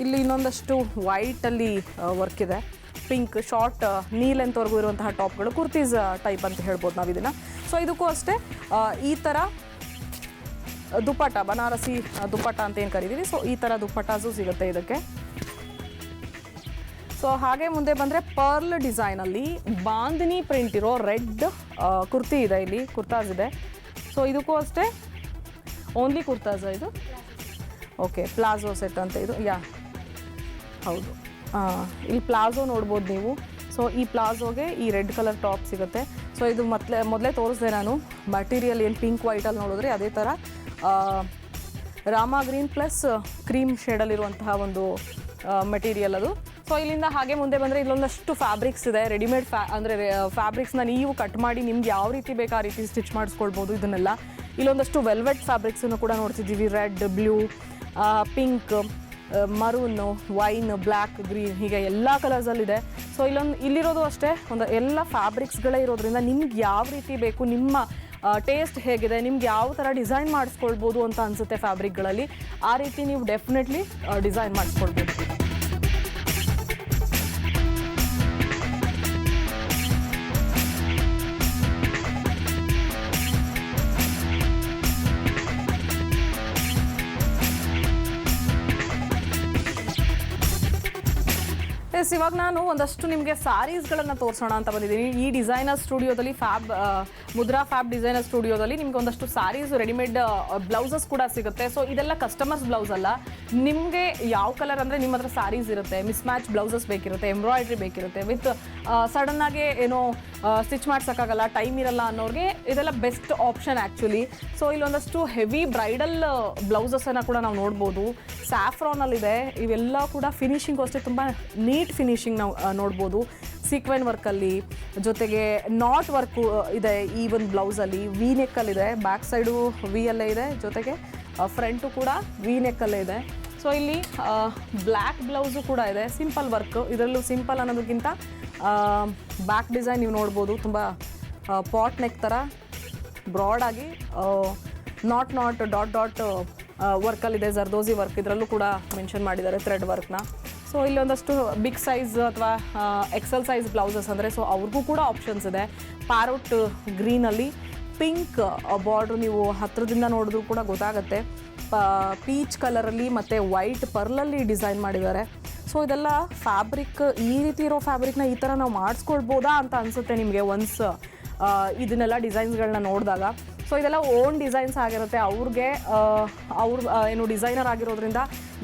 ಇಲ್ಲಿ ಇನ್ನೊಂದಷ್ಟು ವೈಟಲ್ಲಿ ವರ್ಕ್ ಇದೆ. ಪಿಂಕ್ ಶಾರ್ಟ್ ನೀ ಲೆಂತ್ವರೆಗೂ ಇರುವಂತಹ ಟಾಪ್ಗಳು, ಕುರ್ತೀಸ್ ಟೈಪ್ ಅಂತ ಹೇಳ್ಬೋದು ನಾವು ಇದನ್ನು. ಸೊ ಇದಕ್ಕೂ ಅಷ್ಟೇ ಈ ಥರ ದುಪ್ಪಟ್ಟ, ಬನಾರಸಿ ದುಪ್ಪಟ್ಟ ಅಂತ ಏನು ಕರಿತೀವಿ. ಸೊ ಈ ಥರ ದುಪ್ಪಟ್ಟಾಸು ಸಿಗುತ್ತೆ ಇದಕ್ಕೆ. ಸೊ ಹಾಗೆ ಮುಂದೆ ಬಂದರೆ ಪರ್ಲ್ ಡಿಸೈನಲ್ಲಿ ಬಾಂದಿನಿ ಪ್ರಿಂಟ್ ಇರೋ ರೆಡ್ ಕುರ್ತಿ ಇದೆ. ಇಲ್ಲಿ ಕುರ್ತಾಸ್ ಇದೆ. ಸೊ ಇದಕ್ಕೂ ಅಷ್ಟೇ ಓನ್ಲಿ ಕುರ್ತಾಸ್ ಇದು. ಓಕೆ, ಪ್ಲಾಜೋ ಸೆಟ್ ಅಂತ ಇದು. ಹೌದು, ಇಲ್ಲಿ ಪ್ಲಾಜೋ ನೋಡ್ಬೋದು ನೀವು. ಸೊ ಈ ಪ್ಲಾಜೋಗೆ ಈ ರೆಡ್ ಕಲರ್ ಟಾಪ್ ಸಿಗುತ್ತೆ. ಸೊ ಇದು ಮೊದಲೇ ತೋರಿಸಿದೆ ನಾನು. ಮಟೀರಿಯಲ್ ಏನು ಪಿಂಕ್ ವೈಟಲ್ಲಿ ನೋಡಿದ್ರೆ ಅದೇ ಥರ ರಾಮ ಗ್ರೀನ್ ಪ್ಲಸ್ ಕ್ರೀಮ್ ಶೇಡಲ್ಲಿರುವಂತಹ ಒಂದು ಮೆಟೀರಿಯಲ್ ಅದು. ಸೊ ಇಲ್ಲಿಂದ ಹಾಗೆ ಮುಂದೆ ಬಂದರೆ ಇಲ್ಲೊಂದಷ್ಟು ಫ್ಯಾಬ್ರಿಕ್ಸ್ ಇದೆ. ರೆಡಿಮೇಡ್ ಅಂದರೆ ಫ್ಯಾಬ್ರಿಕ್ಸ್ನ ನೀವು ಕಟ್ ಮಾಡಿ ನಿಮ್ಗೆ ಯಾವ ರೀತಿ ಬೇಕು ಆ ರೀತಿ ಸ್ಟಿಚ್ ಮಾಡಿಸ್ಕೊಳ್ಬೋದು ಇದನ್ನೆಲ್ಲ. ಇಲ್ಲೊಂದಷ್ಟು ವೆಲ್ವೆಟ್ ಫ್ಯಾಬ್ರಿಕ್ಸನ್ನು ಕೂಡ ನೋಡ್ತಿದ್ದೀವಿ. Red, blue, pink, maroon, wine, black, green ಹೀಗೆ ಎಲ್ಲ ಕಲರ್ಸಲ್ಲಿದೆ. ಸೊ ಇಲ್ಲಿರೋದು ಅಷ್ಟೇ ಒಂದು ಎಲ್ಲ ಫ್ಯಾಬ್ರಿಕ್ಸ್ಗಳೇ ಇರೋದ್ರಿಂದ ನಿಮ್ಗೆ ಯಾವ ರೀತಿ ಬೇಕು, ನಿಮ್ಮ ಟೇಸ್ಟ್ ಹೇಗಿದೆ, ನಿಮ್ಗೆ ಯಾವ ಥರ ಡಿಸೈನ್ ಮಾಡಿಸ್ಕೊಳ್ಬೋದು ಅಂತ ಅನಿಸುತ್ತೆ ಫ್ಯಾಬ್ರಿಕ್ಗಳಲ್ಲಿ, ಆ ರೀತಿ ನೀವು ಡೆಫಿನೆಟ್ಲಿ ಡಿಸೈನ್ ಮಾಡಿಸ್ಕೊಳ್ಬೋದು. ಎಸ್, ಇವಾಗ ನಾನು ಒಂದಷ್ಟು ನಿಮಗೆ ಸ್ಯಾರೀಸ್ಗಳನ್ನು ತೋರಿಸೋಣ ಅಂತ ಬಂದಿದ್ದೀನಿ. ಈ ಡಿಸೈನರ್ ಸ್ಟುಡಿಯೋದಲ್ಲಿ ಮುದ್ರಾ ಫ್ಯಾಬ್ ಡಿಸೈನರ್ ಸ್ಟುಡಿಯೋದಲ್ಲಿ ನಿಮ್ಗೆ ಒಂದಷ್ಟು ಸ್ಯಾರೀಸ್ ರೆಡಿಮೇಡ್ ಬ್ಲೌಸಸ್ ಕೂಡ ಸಿಗುತ್ತೆ. ಸೊ ಇದೆಲ್ಲ ಕಸ್ಟಮರ್ಸ್ ಬ್ಲೌಸ್ ಅಲ್ಲ, ನಿಮಗೆ ಯಾವ ಕಲರ್ ಅಂದರೆ ನಿಮ್ಮ ಹತ್ರ ಸ್ಯಾರೀಸ್ ಇರುತ್ತೆ, ಮಿಸ್ ಮ್ಯಾಚ್ ಬ್ಲೌಸಸ್ ಬೇಕಿರುತ್ತೆ, ಎಂಬ್ರಾಯ್ಡ್ರಿ ಬೇಕಿರುತ್ತೆ, ವಿತ್ ಸಡನ್ನಾಗಿ ಏನೋ ಸ್ಟಿಚ್ ಮಾಡ್ಸೋಕ್ಕಾಗಲ್ಲ, ಟೈಮ್ ಇರಲ್ಲ ಅನ್ನೋರಿಗೆ ಇದೆಲ್ಲ ಬೆಸ್ಟ್ ಆಪ್ಷನ್ ಆ್ಯಕ್ಚುಲಿ. ಸೊ ಇಲ್ಲೊಂದಷ್ಟು ಹೆವಿ ಬ್ರೈಡಲ್ ಬ್ಲೌಸಸನ್ನು ಕೂಡ ನಾವು ನೋಡ್ಬೋದು. ಸ್ಯಾಫ್ರಾನಲ್ಲಿದೆ, ಇವೆಲ್ಲ ಕೂಡ ಫಿನಿಶಿಂಗು ಅಷ್ಟೇ ತುಂಬ ನೀಟ್ ಫಿನಿಶಿಂಗ್ ನಾವು ನೋಡ್ಬೋದು. ಸೀಕ್ವೆನ್ ವರ್ಕಲ್ಲಿ, ಜೊತೆಗೆ ನಾಟ್ ವರ್ಕು ಇದೆ ಈ ಒಂದು ಬ್ಲೌಸಲ್ಲಿ. ವಿ ನೆಕ್ಕಲ್ಲಿದೆ, ಬ್ಯಾಕ್ ಸೈಡು ವಿ ಅಲ್ಲೇ ಇದೆ, ಜೊತೆಗೆ ಫ್ರಂಟು ಕೂಡ ವಿ ನೆಕ್ಕಲ್ಲೇ ಇದೆ. ಸೊ ಇಲ್ಲಿ ಬ್ಲ್ಯಾಕ್ ಬ್ಲೌಸು ಕೂಡ ಇದೆ, ಸಿಂಪಲ್ ವರ್ಕ್. ಇದರಲ್ಲೂ ಸಿಂಪಲ್ ಅನ್ನೋದಕ್ಕಿಂತ ಬ್ಯಾಕ್ ಡಿಸೈನ್ ನೀವು ನೋಡ್ಬೋದು, ತುಂಬ ಪಾಟ್ ನೆಕ್ ಥರ ಬ್ರಾಡಾಗಿ ನಾಟ್ ಡಾಟ್ ವರ್ಕಲ್ಲಿದೆ. ಜರ್ದೋಸಿ ವರ್ಕ್ ಇದರಲ್ಲೂ ಕೂಡ ಮೆನ್ಷನ್ ಮಾಡಿದ್ದಾರೆ, ಥ್ರೆಡ್ ವರ್ಕ್ನ. ಸೊ ಇಲ್ಲೊಂದಷ್ಟು ಬಿಗ್ ಸೈಜ್ ಅಥವಾ ಎಕ್ಸೆಲ್ ಸೈಜ್ ಬ್ಲೌಸಸ್ ಅಂದರೆ ಸೊ ಅವ್ರಿಗೂ ಕೂಡ ಆಪ್ಷನ್ಸ್ ಇದೆ. ಪ್ಯಾರೋಟ್ ಗ್ರೀನಲ್ಲಿ ಪಿಂಕ್ ಬಾರ್ಡ್ರು ನೀವು ಹತ್ರದಿಂದ ನೋಡಿದ್ರು ಕೂಡ ಗೊತ್ತಾಗುತ್ತೆ. ಪೀಚ್ ಕಲರಲ್ಲಿ ಮತ್ತು ವೈಟ್ ಪರ್ಲಲ್ಲಿ ಡಿಸೈನ್ ಮಾಡಿದ್ದಾರೆ. ಸೊ ಇದೆಲ್ಲ ಫ್ಯಾಬ್ರಿಕ್, ಈ ರೀತಿ ಇರೋ ಫ್ಯಾಬ್ರಿಕ್ನ ಈ ಥರ ನಾವು ಮಾಡಿಸ್ಕೊಳ್ಬೋದಾ ಅಂತ ಅನಿಸುತ್ತೆ ನಿಮಗೆ ಒನ್ಸ್ ಇದನ್ನೆಲ್ಲ ಡಿಸೈನ್ಸ್ಗಳನ್ನ ನೋಡಿದಾಗ. ಸೊ ಇದೆಲ್ಲ ಓನ್ ಡಿಸೈನ್ಸ್ ಆಗಿರುತ್ತೆ. ಅವ್ರಿಗೆ ಏನು ಡಿಸೈನರ್ ಆಗಿರೋದ್ರಿಂದ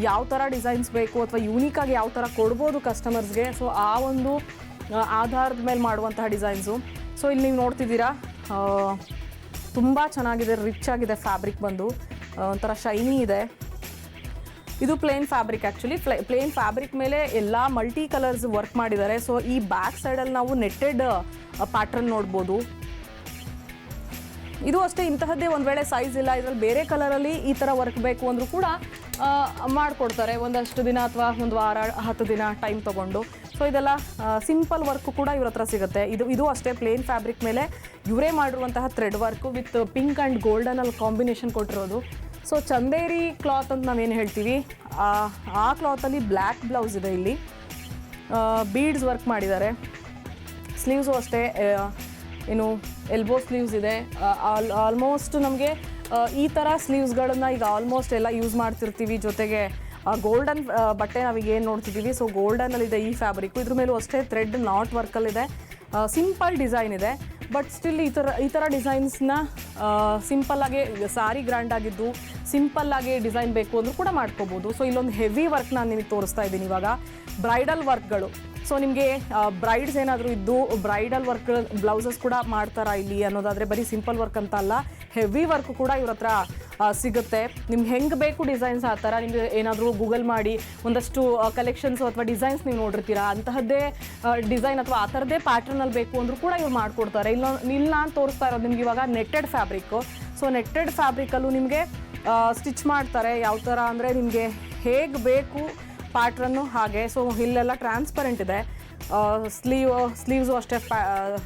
ಯಾವ ಥರ ಡಿಸೈನ್ಸ್ ಬೇಕು ಅಥವಾ ಯೂನಿಕಾಗಿ ಯಾವ ಥರ ಕೊಡ್ಬೋದು ಕಸ್ಟಮರ್ಸ್ಗೆ, ಸೊ ಆ ಒಂದು ಆಧಾರದ ಮೇಲೆ ಮಾಡುವಂತಹ ಡಿಸೈನ್ಸು. ಸೊ ಇಲ್ಲಿ ನೀವು ನೋಡ್ತಿದ್ದೀರಾ, ತುಂಬ ಚೆನ್ನಾಗಿದೆ, ರಿಚ್ ಆಗಿದೆ ಫ್ಯಾಬ್ರಿಕ್ ಬಂದು, ಒಂಥರ ಶೈನಿ ಇದೆ. ಇದು plain fabric actually. Plain fabric ಮೇಲೆ ಎಲ್ಲ ಮಲ್ಟಿ ಕಲರ್ಸ್ ವರ್ಕ್ ಮಾಡಿದ್ದಾರೆ. ಸೊ ಈ ಬ್ಯಾಕ್ ಸೈಡಲ್ಲಿ ನಾವು ನೆಟ್ಟೆಡ್ ಪ್ಯಾಟ್ರನ್ ನೋಡ್ಬೋದು. ಇದು ಅಷ್ಟೇ, ಇಂತಹದ್ದೇ ಒಂದು ವೇಳೆ ಸೈಜ್ ಇಲ್ಲ, ಇದರಲ್ಲಿ ಬೇರೆ ಕಲರಲ್ಲಿ ಈ ಥರ ವರ್ಕ್ ಬೇಕು ಅಂದರೂ ಕೂಡ ಮಾಡಿಕೊಡ್ತಾರೆ, ಒಂದಷ್ಟು ದಿನ ಅಥವಾ ಒಂದು ವಾರ 10 ದಿನ ಟೈಮ್ ತೊಗೊಂಡು. ಸೊ ಇದೆಲ್ಲ ಸಿಂಪಲ್ ವರ್ಕು ಕೂಡ ಇವ್ರ ಹತ್ರ ಸಿಗುತ್ತೆ. ಇದು ಅಷ್ಟೇ ಪ್ಲೇನ್ ಫ್ಯಾಬ್ರಿಕ್ ಮೇಲೆ ಇವರೇ ಮಾಡಿರುವಂತಹ thread work with pink and ಗೋಲ್ಡನಲ್ಲಿ ಕಾಂಬಿನೇಷನ್ ಕೊಟ್ಟಿರೋದು. ಸೊ ಚಂದೇರಿ ಕ್ಲಾತ್ ಅಂತ ನಾವೇನು ಹೇಳ್ತೀವಿ, ಆ ಕ್ಲಾತಲ್ಲಿ ಬ್ಲ್ಯಾಕ್ ಬ್ಲೌಸ್ ಇದೆ. ಇಲ್ಲಿ ಬೀಡ್ಸ್ ವರ್ಕ್ ಮಾಡಿದ್ದಾರೆ. ಸ್ಲೀವ್ಸು ಅಷ್ಟೇ, ಏನು ಎಲ್ಬೋ ಸ್ಲೀವ್ಸ್ ಇದೆ. ಆಲ್ಮೋಸ್ಟ್ ನಮಗೆ ಈ ಥರ ಸ್ಲೀವ್ಸ್ಗಳನ್ನು ಈಗ ಆಲ್ಮೋಸ್ಟ್ ಎಲ್ಲ ಯೂಸ್ ಮಾಡ್ತಿರ್ತೀವಿ. ಜೊತೆಗೆ ಗೋಲ್ಡನ್ ಬಟ್ಟೆ ನಾವೀಗ ಏನು ನೋಡ್ತಿದ್ದೀವಿ, ಸೊ ಗೋಲ್ಡನಲ್ಲಿದೆ ಈ ಫ್ಯಾಬ್ರಿಕ್ಕು. ಇದ್ರ ಮೇಲೂ ಅಷ್ಟೇ ಥ್ರೆಡ್ ನಾಟ್ ವರ್ಕಲ್ಲಿದೆ. ಸಿಂಪಲ್ ಡಿಸೈನ್ ಇದೆ, ಬಟ್ ಸ್ಟಿಲ್ ಈ ಥರ ಡಿಸೈನ್ಸ್ನ ಸಿಂಪಲ್ಲಾಗಿ, ಸಾರಿ ಗ್ರ್ಯಾಂಡ್ ಆಗಿದ್ದು ಸಿಂಪಲ್ಲಾಗಿ ಡಿಸೈನ್ ಬೇಕು ಅಂದರೂ ಕೂಡ ಮಾಡ್ಕೋಬೋದು. ಸೊ ಇಲ್ಲೊಂದು ಹೆವಿ ವರ್ಕ್ ನಾನು ನಿಮಗೆ ತೋರಿಸ್ತಾ ಇದ್ದೀನಿ ಇವಾಗ, ಬ್ರೈಡಲ್ ವರ್ಕ್ಗಳು. ಸೊ ನಿಮಗೆ ಬ್ರೈಡ್ಸ್ ಏನಾದರೂ ಇದ್ದು ಬ್ರೈಡಲ್ ವರ್ಕ್ ಬ್ಲೌಸಸ್ ಕೂಡ ಮಾಡ್ತಾರಾ ಇಲ್ಲಿ ಅನ್ನೋದಾದರೆ, ಬರೀ ಸಿಂಪಲ್ ವರ್ಕ್ ಅಂತ ಅಲ್ಲ, ಹೆವಿ ವರ್ಕ್ ಕೂಡ ಇವ್ರ ಹತ್ರ ಸಿಗುತ್ತೆ. ನಿಮ್ಗೆ ಹೆಂಗೆ ಬೇಕು ಡಿಸೈನ್ಸ್ ಆ ಥರ ನಿಮಗೆ ಏನಾದರೂ ಗೂಗಲ್ ಮಾಡಿ ಒಂದಷ್ಟು ಕಲೆಕ್ಷನ್ಸು ಅಥವಾ ಡಿಸೈನ್ಸ್ ನೀವು ನೋಡಿರ್ತೀರಾ, ಅಂತಹದ್ದೇ ಡಿಸೈನ್ ಅಥವಾ ಆ ಥರದ್ದೇ ಪ್ಯಾಟ್ರನಲ್ಲಿ ಬೇಕು ಅಂದರೂ ಕೂಡ ಇವ್ರು ಮಾಡಿಕೊಡ್ತಾರೆ. ಇಲ್ಲಿ ನಾನು ತೋರಿಸ್ತಾ ಇರೋದು ನಿಮ್ಗೆ ಇವಾಗ ನೆಟ್ಟೆಡ್ ಫ್ಯಾಬ್ರಿಕ್ಕು. ಸೊ ನೆಟ್ಟೆಡ್ ಫ್ಯಾಬ್ರಿಕಲ್ಲೂ ನಿಮಗೆ ಸ್ಟಿಚ್ ಮಾಡ್ತಾರೆ. ಯಾವ ಥರ ಅಂದರೆ ನಿಮಗೆ ಹೇಗೆ ಬೇಕು ಪ್ಯಾಟ್ರನ್ನು ಹಾಗೆ. ಸೊ ಇಲ್ಲೆಲ್ಲ ಟ್ರಾನ್ಸ್ಪರೆಂಟ್ ಇದೆ. ಸ್ಲೀವ್ಸು ಅಷ್ಟೇ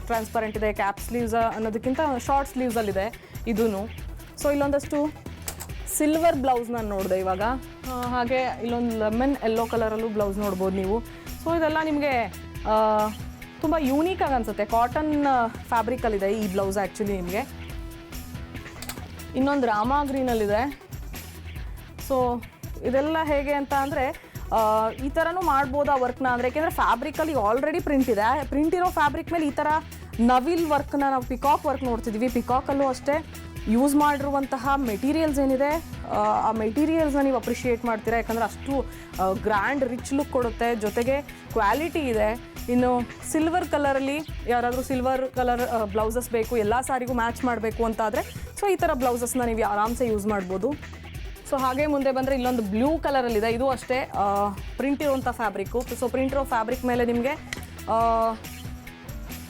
ಟ್ರಾನ್ಸ್ಪರೆಂಟ್ ಇದೆ. ಕ್ಯಾಪ್ ಸ್ಲೀವ್ಸ್ ಅನ್ನೋದಕ್ಕಿಂತ ಶಾರ್ಟ್ ಸ್ಲೀವ್ಸಲ್ಲಿದೆ ಇದೂ. ಸೊ ಇಲ್ಲೊಂದಷ್ಟು ಸಿಲ್ವರ್ ಬ್ಲೌಸ್ ನಾನು ನೋಡಿದೆ ಇವಾಗ, ಹಾಗೆ ಇಲ್ಲೊಂದು ಲೆಮನ್ ಯೆಲ್ಲೋ ಕಲರಲ್ಲೂ ಬ್ಲೌಸ್ ನೋಡ್ಬೋದು ನೀವು. ಸೊ ಇದೆಲ್ಲ ನಿಮಗೆ ತುಂಬ ಯೂನೀಕಾಗಿ ಅನಿಸುತ್ತೆ. ಕಾಟನ್ ಫ್ಯಾಬ್ರಿಕಲ್ಲಿದೆ ಈ ಬ್ಲೌಸ್ ಆ್ಯಕ್ಚುಲಿ ನಿಮಗೆ. ಇನ್ನೊಂದು ರಾಮಾ ಗ್ರೀನಲ್ಲಿದೆ. ಸೊ ಇದೆಲ್ಲ ಹೇಗೆ ಅಂತ ಅಂದರೆ ಈ ಥರನೂ ಮಾಡ್ಬೋದು ಆ ವರ್ಕ್ನ ಅಂದರೆ, ಯಾಕೆಂದರೆ ಫ್ಯಾಬ್ರಿಕಲ್ಲಿ ಆಲ್ರೆಡಿ ಪ್ರಿಂಟ್ ಇದೆ. ಪ್ರಿಂಟ್ ಇರೋ ಫ್ಯಾಬ್ರಿಕ್ ಮೇಲೆ ಈ ಥರ ನವಿಲ್ ವರ್ಕ್ನ ನಾವು ಪಿಕಾಕ್ ವರ್ಕ್ ನೋಡ್ತಿದ್ವಿ. ಪಿಕಾಕಲ್ಲೂ ಅಷ್ಟೇ ಯೂಸ್ ಮಾಡಿರುವಂತಹ ಮೆಟೀರಿಯಲ್ಸ್ ಏನಿದೆ, ಆ ಮೆಟೀರಿಯಲ್ಸ್ನ ನೀವು ಅಪ್ರಿಷಿಯೇಟ್ ಮಾಡ್ತೀರಾ, ಯಾಕಂದರೆ ಅಷ್ಟು ಗ್ರ್ಯಾಂಡ್ ರಿಚ್ ಲುಕ್ ಕೊಡುತ್ತೆ, ಜೊತೆಗೆ ಕ್ವಾಲಿಟಿ ಇದೆ. ಇನ್ನು ಸಿಲ್ವರ್ ಕಲರಲ್ಲಿ ಯಾರಾದರೂ ಸಿಲ್ವರ್ ಕಲರ್ ಬ್ಲೌಸಸ್ ಬೇಕು, ಎಲ್ಲ ಸಾರಿಗೂ ಮ್ಯಾಚ್ ಮಾಡಬೇಕು ಅಂತಾದರೆ ಸೊ ಈ ಥರ ಬ್ಲೌಸಸ್ನ ನೀವು ಆರಾಮ್ಸೆ ಯೂಸ್ ಮಾಡ್ಬೋದು. ಸೊ ಹಾಗೆ ಮುಂದೆ ಬಂದರೆ ಇಲ್ಲೊಂದು ಬ್ಲೂ ಕಲರಲ್ಲಿದೆ. ಇದು ಅಷ್ಟೇ ಪ್ರಿಂಟ್ ಇರುವಂಥ ಫ್ಯಾಬ್ರಿಕ್ಕು. ಸೊ ಪ್ರಿಂಟ್ ಇರೋ ಫ್ಯಾಬ್ರಿಕ್ ಮೇಲೆ ನಿಮಗೆ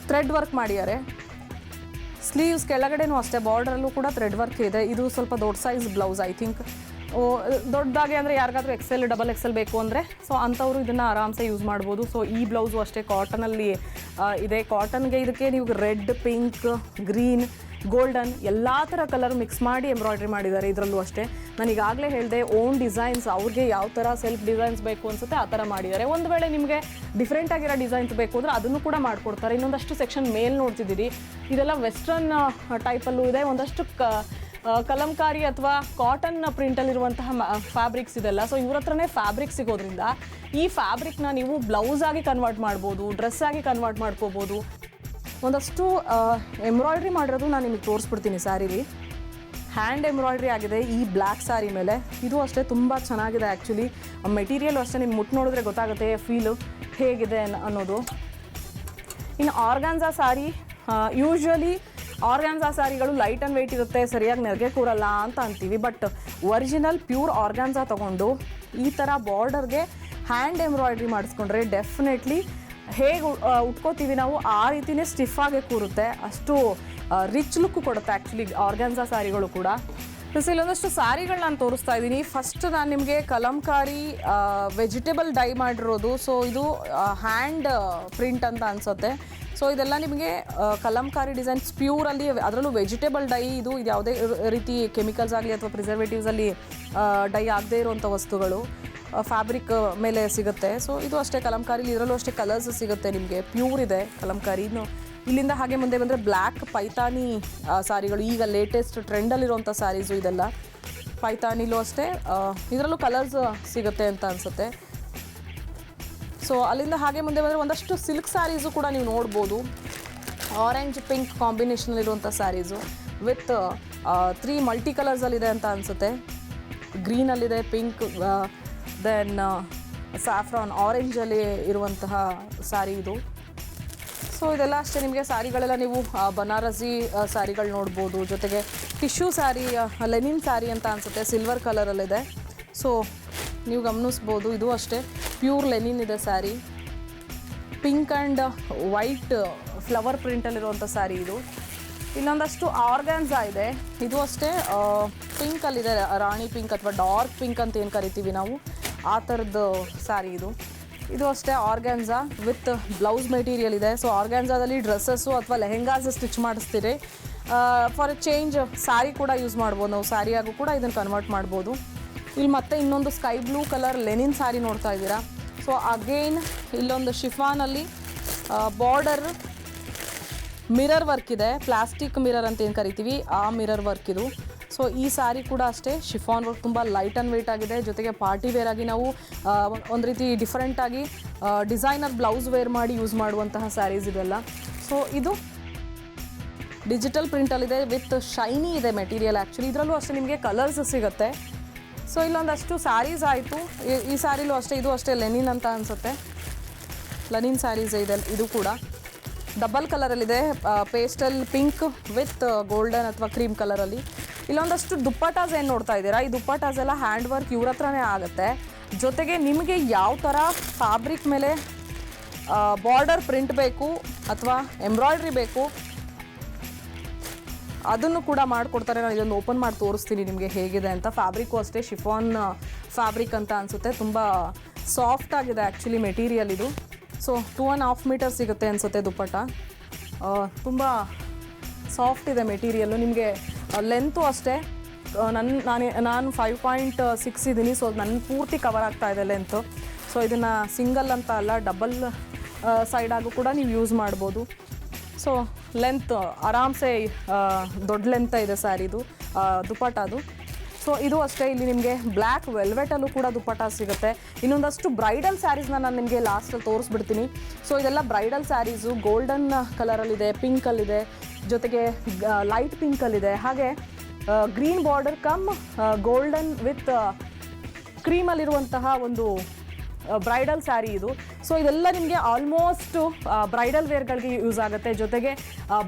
ಥ್ರೆಡ್ ವರ್ಕ್ ಮಾಡಿದ್ದಾರೆ. ಸ್ಲೀವ್ಸ್ ಕೆಳಗಡೆನೂ ಅಷ್ಟೇ ಬಾರ್ಡ್ರಲ್ಲೂ ಕೂಡ ಥ್ರೆಡ್ ವರ್ಕ್ ಇದೆ. ಇದು ಸ್ವಲ್ಪ ದೊಡ್ಡ ಸೈಜ್ ಬ್ಲೌಸ್ ಐ ಥಿಂಕ್. ದೊಡ್ಡದಾಗಿ ಅಂದರೆ ಯಾರಿಗಾದ್ರೂ XL ಡಬಲ್ XL ಬೇಕು ಅಂದರೆ ಸೊ ಅಂಥವರು ಇದನ್ನು ಆರಾಮ್ಸೆ ಯೂಸ್ ಮಾಡ್ಬೋದು. ಸೊ ಈ ಬ್ಲೌಸು ಅಷ್ಟೇ ಕಾಟನಲ್ಲಿ ಇದೆ. ಕಾಟನ್ಗೆ ಇದಕ್ಕೆ ನೀವು ರೆಡ್, ಪಿಂಕ್, ಗ್ರೀನ್, ಗೋಲ್ಡನ್ ಎಲ್ಲ ಥರ ಕಲರ್ ಮಿಕ್ಸ್ ಮಾಡಿ ಎಂಬ್ರಾಯ್ಡ್ರಿ ಮಾಡಿದ್ದಾರೆ. ಇದರಲ್ಲೂ ಅಷ್ಟೇ ನಾನು ಈಗಾಗಲೇ ಹೇಳಿದೆ, ಓನ್ ಡಿಸೈನ್ಸ್, ಅವ್ರಿಗೆ ಯಾವ ಥರ ಸೆಲ್ಫ್ ಡಿಸೈನ್ಸ್ ಬೇಕು ಅನಿಸುತ್ತೆ ಆ ಥರ ಮಾಡಿದ್ದಾರೆ. ಒಂದು ವೇಳೆ ನಿಮಗೆ ಡಿಫ್ರೆಂಟ್ ಆಗಿರೋ ಡಿಸೈನ್ಸ್ ಬೇಕು ಅಂದರೆ ಅದನ್ನು ಕೂಡ ಮಾಡಿಕೊಡ್ತಾರೆ. ಇನ್ನೊಂದಷ್ಟು ಸೆಕ್ಷನ್ ಮೇಲ್ ನೋಡ್ತಿದ್ದೀರಿ, ಇದೆಲ್ಲ ವೆಸ್ಟರ್ನ್ ಟೈಪಲ್ಲೂ ಇದೆ. ಒಂದಷ್ಟು ಕಲಂಕಾರಿ ಅಥವಾ ಕಾಟನ್ ಪ್ರಿಂಟಲ್ಲಿರುವಂತಹ ಫ್ಯಾಬ್ರಿಕ್ಸ್ ಇದೆಲ್ಲ. ಸೊ ಇವ್ರ ಹತ್ರನೇ ಫ್ಯಾಬ್ರಿಕ್ ಸಿಗೋದ್ರಿಂದ ಈ ಫ್ಯಾಬ್ರಿಕ್ನ ನೀವು ಬ್ಲೌಸ್ ಆಗಿ ಕನ್ವರ್ಟ್ ಮಾಡ್ಬೋದು, ಡ್ರೆಸ್ ಆಗಿ ಕನ್ವರ್ಟ್ ಮಾಡ್ಕೋಬೋದು. ಒಂದಷ್ಟು ಎಂಬ್ರಾಯ್ಡ್ರಿ ಮಾಡಿರೋದು ನಾನು ನಿಮಗೆ ತೋರಿಸ್ಬಿಡ್ತೀನಿ. ಸ್ಯಾರಿಲಿ ಹ್ಯಾಂಡ್ ಎಂಬ್ರಾಯ್ಡ್ರಿ ಆಗಿದೆ ಈ ಬ್ಲ್ಯಾಕ್ ಸ್ಯಾರಿ ಮೇಲೆ. ಇದು ಅಷ್ಟೇ ತುಂಬ ಚೆನ್ನಾಗಿದೆ ಆ್ಯಕ್ಚುಲಿ. ಮೆಟೀರಿಯಲ್ ಅಷ್ಟೇ ನಿಮ್ಗೆ ಮುಟ್ಟು ನೋಡಿದ್ರೆ ಗೊತ್ತಾಗುತ್ತೆ ಫೀಲು ಹೇಗಿದೆ ಅನ್ನೋದು. ಇನ್ನು ಆರ್ಗಾನ್ಸಾ ಸ್ಯಾರಿ, ಯೂಶ್ವಲಿ ಆರ್ಗಾನ್ಸಾ ಸ್ಯಾರಿಗಳು ಲೈಟ್ ಆ್ಯಂಡ್ ವೆಯ್ಟ್ ಇರುತ್ತೆ, ಸರಿಯಾಗಿ ನೆರಿಗೆ ಕೂರಲ್ಲ ಅಂತ ಅಂತೀವಿ. ಬಟ್ ಒರಿಜಿನಲ್ ಪ್ಯೂರ್ ಆರ್ಗಾನ್ಸಾ ತೊಗೊಂಡು ಈ ಥರ ಬಾರ್ಡರ್ಗೆ ಹ್ಯಾಂಡ್ ಎಂಬ್ರಾಯ್ಡ್ರಿ ಮಾಡಿಸ್ಕೊಂಡ್ರೆ ಡೆಫಿನೆಟ್ಲಿ ಹೇಗೆ ಉಟ್ಕೋತೀವಿ ನಾವು ಆ ರೀತಿಯೇ ಸ್ಟಿಫಾಗೆ ಕೂರುತ್ತೆ. ಅಷ್ಟು ರಿಚ್ ಲುಕ್ ಕೊಡುತ್ತೆ ಆ್ಯಕ್ಚುಲಿ ಆರ್ಗಾನ್ಸಾ ಸ್ಯಾರಿಗಳು ಕೂಡ. ಪ್ಲಸ್ ಇಲ್ಲೊಂದಷ್ಟು ಸ್ಯಾರಿಗಳು ನಾನು ತೋರಿಸ್ತಾ ಇದ್ದೀನಿ. ಫಸ್ಟ್ ನಾನು ನಿಮಗೆ ಕಲಂಕಾರಿ ವೆಜಿಟೇಬಲ್ ಡೈ ಮಾಡಿರೋದು. ಸೊ ಇದು ಹ್ಯಾಂಡ್ ಪ್ರಿಂಟ್ ಅಂತ ಅನಿಸುತ್ತೆ. ಸೊ ಇದೆಲ್ಲ ನಿಮಗೆ ಕಲಂಕಾರಿ ಡಿಸೈನ್ಸ್ ಪ್ಯೂರಲ್ಲಿ, ಅದರಲ್ಲೂ ವೆಜಿಟೇಬಲ್ ಡೈ. ಇದು ಯಾವುದೇ ರೀತಿ ಕೆಮಿಕಲ್ಸ್ ಆಗಲಿ ಅಥವಾ ಪ್ರಿಸರ್ವೇಟಿವ್ಸಲ್ಲಿ ಡೈ ಆಗದೇ ಇರುವಂಥ ವಸ್ತುಗಳು ಫ್ಯಾಬ್ರಿಕ್ ಮೇಲೆ ಸಿಗುತ್ತೆ. ಸೊ ಇದು ಅಷ್ಟೇ ಕಲಂಕಾರಿಲಿ, ಇದರಲ್ಲೂ ಅಷ್ಟೇ ಕಲರ್ಸ್ ಸಿಗುತ್ತೆ ನಿಮಗೆ, ಪ್ಯೂರ್ ಇದೆ ಕಲಂಕಾರಿ. ಇಲ್ಲಿಂದ ಹಾಗೆ ಮುಂದೆ ಬಂದರೆ ಬ್ಲ್ಯಾಕ್ ಪೈತಾನಿ ಸಾರಿಗಳು, ಈಗ ಲೇಟೆಸ್ಟ್ ಟ್ರೆಂಡಲ್ಲಿರುವಂಥ ಸ್ಯಾರೀಸು ಇದೆಲ್ಲ. ಪೈತಾನಿಲೂ ಅಷ್ಟೇ ಇದರಲ್ಲೂ ಕಲರ್ಸ್ ಸಿಗುತ್ತೆ ಅಂತ ಅನಿಸುತ್ತೆ. ಸೊ ಅಲ್ಲಿಂದ ಹಾಗೆ ಮುಂದೆ ಬಂದರೆ ಒಂದಷ್ಟು ಸಿಲ್ಕ್ ಸ್ಯಾರೀಸು ಕೂಡ ನೀವು ನೋಡ್ಬೋದು. ಆರೆಂಜ್ ಪಿಂಕ್ ಕಾಂಬಿನೇಷನಲ್ಲಿರುವಂಥ ಸ್ಯಾರೀಸು ವಿತ್ 3 ಮಲ್ಟಿ ಕಲರ್ಸಲ್ಲಿದೆ ಅಂತ ಅನಿಸುತ್ತೆ. ಗ್ರೀನಲ್ಲಿದೆ, ಪಿಂಕ್, ದೆನ್ ಸ್ಯಾಫ್ರಾನ್ ಆರೆಂಜಲ್ಲಿ ಇರುವಂತಹ ಸ್ಯಾರಿ ಇದು. ಸೊ ಇದೆಲ್ಲ ಅಷ್ಟೇ ನಿಮಗೆ ಸ್ಯಾರಿಗಳೆಲ್ಲ ನೀವು ಬನಾರಸಿ ಸ್ಯಾರಿಗಳು ನೋಡ್ಬೋದು. ಜೊತೆಗೆ ಟಿಶ್ಯೂ ಸ್ಯಾರಿ, ಲೆನಿನ್ ಸ್ಯಾರಿ ಅಂತ ಅನಿಸುತ್ತೆ, ಸಿಲ್ವರ್ ಕಲರಲ್ಲಿದೆ. ಸೊ ನೀವು ಗಮನಿಸ್ಬೋದು, ಇದು ಅಷ್ಟೇ ಪ್ಯೂರ್ ಲೆನಿನ್ ಇದೆ sari. Pink and white flower ಪ್ರಿಂಟಲ್ಲಿರುವಂಥ ಸ್ಯಾರಿ ಇದು. ಇನ್ನೊಂದಷ್ಟು ಆರ್ಗಾನ್ಸಾ ಇದೆ, ಇದು ಅಷ್ಟೇ ಪಿಂಕಲ್ಲಿದೆ, ರಾಣಿ ಪಿಂಕ್ ಅಥವಾ ಡಾರ್ಕ್ ಪಿಂಕ್ ಅಂತ ಏನು ಕರಿತೀವಿ ನಾವು, ಆ ಥರದ್ದು ಸ್ಯಾರಿ ಇದು. ಇದು ಅಷ್ಟೇ ಆರ್ಗ್ಯಾನ್ಸಾ ವಿತ್ ಬ್ಲೌಸ್ ಮೆಟೀರಿಯಲ್ ಇದೆ. ಸೊ ಆರ್ಗ್ಯಾನ್ಸಾದಲ್ಲಿ ಡ್ರೆಸ್ಸಸ್ಸು ಅಥವಾ ಲೆಹೆಂಗಾಸ್ ಸ್ಟಿಚ್ ಮಾಡಿಸ್ತೀರಿ. ಫಾರ್ ಎ ಚೇಂಜ್ ಸ್ಯಾರಿ ಕೂಡ ಯೂಸ್ ಮಾಡ್ಬೋದು ನಾವು, ಸ್ಯಾರಿಯಾಗೂ ಕೂಡ ಇದನ್ನು ಕನ್ವರ್ಟ್ ಮಾಡ್ಬೋದು. ಇಲ್ಲಿ ಮತ್ತೆ ಇನ್ನೊಂದು sky blue colour Lenin sari ನೋಡ್ತಾ ಇದ್ದೀರಾ. ಸೊ ಅಗೇನ್ ಇಲ್ಲೊಂದು ಶಿಫಾನಲ್ಲಿ ಬಾರ್ಡರ್ ಮಿರರ್ ವರ್ಕ್ ಇದೆ, ಪ್ಲಾಸ್ಟಿಕ್ ಮಿರರ್ ಅಂತ ಏನು ಕರಿತೀವಿ ಆ ಮಿರರ್ ವರ್ಕ್ ಇದು. ಸೊ ಈ ಸ್ಯಾರಿ ಕೂಡ ಅಷ್ಟೇ ಶಿಫಾನ್ ವರ್ಕ್, ತುಂಬ ಲೈಟ್ ಆ್ಯಂಡ್ ವೆಯ್ಟ್ ಆಗಿದೆ. ಜೊತೆಗೆ ಪಾರ್ಟಿ ವೇರ್ ಆಗಿ ನಾವು ಒಂದು ರೀತಿ ಡಿಫ್ರೆಂಟಾಗಿ ಡಿಸೈನರ್ ಬ್ಲೌಸ್ ವೇರ್ ಮಾಡಿ ಯೂಸ್ ಮಾಡುವಂತಹ ಸ್ಯಾರೀಸ್ ಇದೆಲ್ಲ. ಸೊ ಇದು ಡಿಜಿಟಲ್ ಪ್ರಿಂಟಲ್ಲಿದೆ ವಿತ್ ಶೈನಿ ಇದೆ ಮೆಟೀರಿಯಲ್ ಆ್ಯಕ್ಚುಲಿ. ಇದರಲ್ಲೂ ಅಷ್ಟೇ ನಿಮಗೆ ಕಲರ್ಸ್ ಸಿಗುತ್ತೆ. ಸೊ ಇಲ್ಲೊಂದಷ್ಟು ಸ್ಯಾರೀಸ್ ಆಯಿತು. ಈ ಸ್ಯಾರಿಲೂ ಅಷ್ಟೇ, ಇದು ಅಷ್ಟೇ ಲೆನಿನ್ ಅಂತ ಅನಿಸುತ್ತೆ, ಲೆನಿನ್ ಸ್ಯಾರೀಸ್ ಇದೆ. ಇದು ಕೂಡ ಡಬಲ್ ಕಲರಲ್ಲಿದೆ, ಪೇಸ್ಟಲ್ ಪಿಂಕ್ ವಿತ್ ಗೋಲ್ಡನ್ ಅಥವಾ ಕ್ರೀಮ್ ಕಲರಲ್ಲಿ. ಇಲ್ಲೊಂದಷ್ಟು ದುಪ್ಪಟಾಸ್ ಏನು ನೋಡ್ತಾ ಇದ್ದೀರಾ, ಈ ದುಪ್ಪಟಾಸ್ ಎಲ್ಲ ಹ್ಯಾಂಡ್ ವರ್ಕ್ ಇವ್ರ ಹತ್ರನೇ ಆಗುತ್ತೆ. ಜೊತೆಗೆ ನಿಮಗೆ ಯಾವ ಥರ ಫ್ಯಾಬ್ರಿಕ್ ಮೇಲೆ ಬಾರ್ಡರ್ ಪ್ರಿಂಟ್ ಬೇಕು ಅಥವಾ ಎಂಬ್ರಾಯ್ಡ್ರಿ ಬೇಕು ಅದನ್ನು ಕೂಡ ಮಾಡಿಕೊಡ್ತಾರೆ. ನಾನು ಇದೊಂದು ಓಪನ್ ಮಾಡಿ ತೋರಿಸ್ತೀನಿ ನಿಮಗೆ ಹೇಗಿದೆ ಅಂತ. ಫ್ಯಾಬ್ರಿಕ್ಕು ಅಷ್ಟೇ ಶಿಫಾನ್ ಫ್ಯಾಬ್ರಿಕ್ ಅಂತ ಅನಿಸುತ್ತೆ, ತುಂಬ ಸಾಫ್ಟ್ ಆಗಿದೆ ಆ್ಯಕ್ಚುಲಿ ಮೆಟೀರಿಯಲ್ ಇದು. ಸೊ 2.5 ಮೀಟರ್ ಸಿಗುತ್ತೆ ಅನಿಸುತ್ತೆ ದುಪ್ಪಟ್ಟ, ತುಂಬ ಸಾಫ್ಟ್ ಇದೆ ಮೆಟೀರಿಯಲ್ಲು. ನಿಮಗೆ ಲೆಂತು ಅಷ್ಟೇ, ನಾನು 5.6 ಇದ್ದೀನಿ. ಸೊ ನನ್ನ ಪೂರ್ತಿ ಕವರ್ ಆಗ್ತಾ ಇದೆ ಲೆಂತು. ಸೊ ಇದನ್ನು ಸಿಂಗಲ್ ಅಂತ ಅಲ್ಲ, ಡಬಲ್ ಸೈಡಾಗೂ ಕೂಡ ನೀವು ಯೂಸ್ ಮಾಡ್ಬೋದು. ಸೊ ಲೆಂತ್ ಆರಾಮ್ಸೆ ದೊಡ್ಡ ಲೆಂತ್ ಇದೆ ಸ್ಯಾರಿದು ದುಪ್ಪಟ್ಟದು. ಸೊ ಇದು ಅಷ್ಟೇ, ಇಲ್ಲಿ ನಿಮಗೆ ಬ್ಲ್ಯಾಕ್ ವೆಲ್ವೆಟಲ್ಲೂ ಕೂಡ ದುಪ್ಪಟ್ಟ ಸಿಗುತ್ತೆ. ಇನ್ನೊಂದಷ್ಟು ಬ್ರೈಡಲ್ ಸ್ಯಾರೀಸ್ನ ನಾನು ನಿಮಗೆ ಲಾಸ್ಟಲ್ಲಿ ತೋರಿಸ್ಬಿಡ್ತೀನಿ. ಸೊ ಇದೆಲ್ಲ ಬ್ರೈಡಲ್ ಸ್ಯಾರೀಸು ಗೋಲ್ಡನ್ ಕಲರಲ್ಲಿದೆ, ಪಿಂಕಲ್ಲಿದೆ, ಜೊತೆಗೆ ಲೈಟ್ ಪಿಂಕಲ್ಲಿದೆ, ಹಾಗೆ green border cum golden with ಕ್ರೀಮಲ್ಲಿರುವಂತಹ ಒಂದು ಬ್ರೈಡಲ್ ಸ್ಯಾರಿ ಇದು. ಸೊ ಇದೆಲ್ಲ ನಿಮಗೆ ಆಲ್ಮೋಸ್ಟು ಬ್ರೈಡಲ್ ವೇರ್ಗಳಿಗೆ ಯೂಸ್ ಆಗುತ್ತೆ. ಜೊತೆಗೆ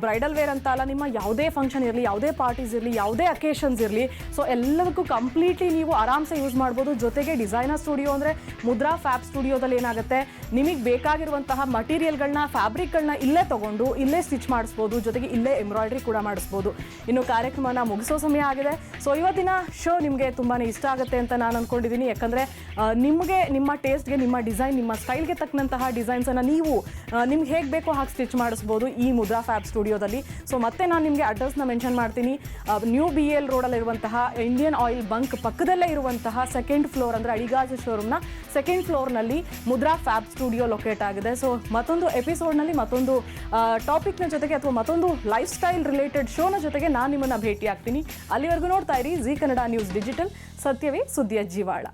ಬ್ರೈಡಲ್ ವೇರ್ ಅಂತ ಅಲ್ಲ, ನಿಮ್ಮ ಯಾವುದೇ ಫಂಕ್ಷನ್ ಇರಲಿ, ಯಾವುದೇ ಪಾರ್ಟೀಸ್ ಇರಲಿ, ಯಾವುದೇ ಅಕೇಷನ್ಸ್ ಇರಲಿ, ಸೊ ಎಲ್ಲದಕ್ಕೂ ಕಂಪ್ಲೀಟ್ಲಿ ನೀವು ಆರಾಮ್ಸೆ ಯೂಸ್ ಮಾಡ್ಬೋದು. ಜೊತೆಗೆ ಡಿಸೈನರ್ ಸ್ಟುಡಿಯೋ ಅಂದರೆ ಮುದ್ರಾ ಫ್ಯಾಬ್ ಸ್ಟುಡಿಯೋದಲ್ಲಿ ಏನಾಗುತ್ತೆ, ನಿಮಗೆ ಬೇಕಾಗಿರುವಂತಹ ಮಟೀರಿಯಲ್ಗಳನ್ನ, ಫ್ಯಾಬ್ರಿಕ್ಗಳನ್ನ ಇಲ್ಲೇ ತೊಗೊಂಡು ಇಲ್ಲೇ ಸ್ಟಿಚ್ ಮಾಡಿಸ್ಬೋದು. ಜೊತೆಗೆ ಇಲ್ಲೇ ಎಂಬ್ರಾಯ್ಡ್ರಿ ಕೂಡ ಮಾಡಿಸ್ಬೋದು. ಇನ್ನು ಕಾರ್ಯಕ್ರಮನ ಮುಗಿಸೋ ಸಮಯ ಆಗಿದೆ. ಸೊ ಇವತ್ತಿನ ಶೋ ನಿಮಗೆ ತುಂಬಾ ಇಷ್ಟ ಆಗುತ್ತೆ ಅಂತ ನಾನು ಅಂದ್ಕೊಂಡಿದ್ದೀನಿ. ಯಾಕಂದರೆ ನಿಮಗೆ ನಿಮ್ಮ ಟೇಸ್ಟ್ ಇಂಟ್ರೆಸ್ಟ್ಗೆ ನಿಮ್ಮ ಡಿಸೈನ್ ನಿಮ್ಮ ಸ್ಟೈಲ್ಗೆ ತಕ್ಕಂತಹ ಡಿಸೈನ್ಸನ್ನು ನೀವು ನಿಮ್ಗೆ ಹೇಗೆ ಬೇಕೋ ಹಾಗೆ ಸ್ಟಿಚ್ ಮಾಡಿಸ್ಬೋದು ಈ ಮುದ್ರಾ ಫ್ಯಾಬ್ ಸ್ಟುಡಿಯೋದಲ್ಲಿ. ಸೊ ಮತ್ತೆ ನಾನು ನಿಮಗೆ ಅಡ್ರೆಸ್ನ ಮೆನ್ಷನ್ ಮಾಡ್ತೀನಿ. ನ್ಯೂ BL ರೋಡಲ್ಲಿರುವಂತಹ ಇಂಡಿಯನ್ ಆಯಿಲ್ ಬಂಕ್ ಪಕ್ಕದಲ್ಲೇ ಇರುವಂತಹ ಸೆಕೆಂಡ್ ಫ್ಲೋರ್ ಅಂದರೆ ಅಡಿಗಾಜ್ ಶೋರೂಮ್ನ ಸೆಕೆಂಡ್ ಫ್ಲೋರ್ನಲ್ಲಿ ಮುದ್ರಾ ಫ್ಯಾಬ್ ಸ್ಟುಡಿಯೋ ಲೊಕೇಟ್ ಆಗಿದೆ. ಸೊ ಮತ್ತೊಂದು ಎಪಿಸೋಡ್ನಲ್ಲಿ ಮತ್ತೊಂದು ಟಾಪಿಕ್ನ ಜೊತೆಗೆ ಅಥವಾ ಮತ್ತೊಂದು ಲೈಫ್ ಸ್ಟೈಲ್ ರಿಲೇಟೆಡ್ ಶೋನ ಜೊತೆಗೆ ನಾನು ನಿಮ್ಮನ್ನು ಭೇಟಿ ಆಗ್ತೀನಿ. ಅಲ್ಲಿವರೆಗೂ ನೋಡ್ತಾ ಇರಿ ಜೀ ಕನ್ನಡ ನ್ಯೂಸ್ ಡಿಜಿಟಲ್, ಸತ್ಯವೇ ಸುದ್ದಿಯ ಜೀವಾಳ.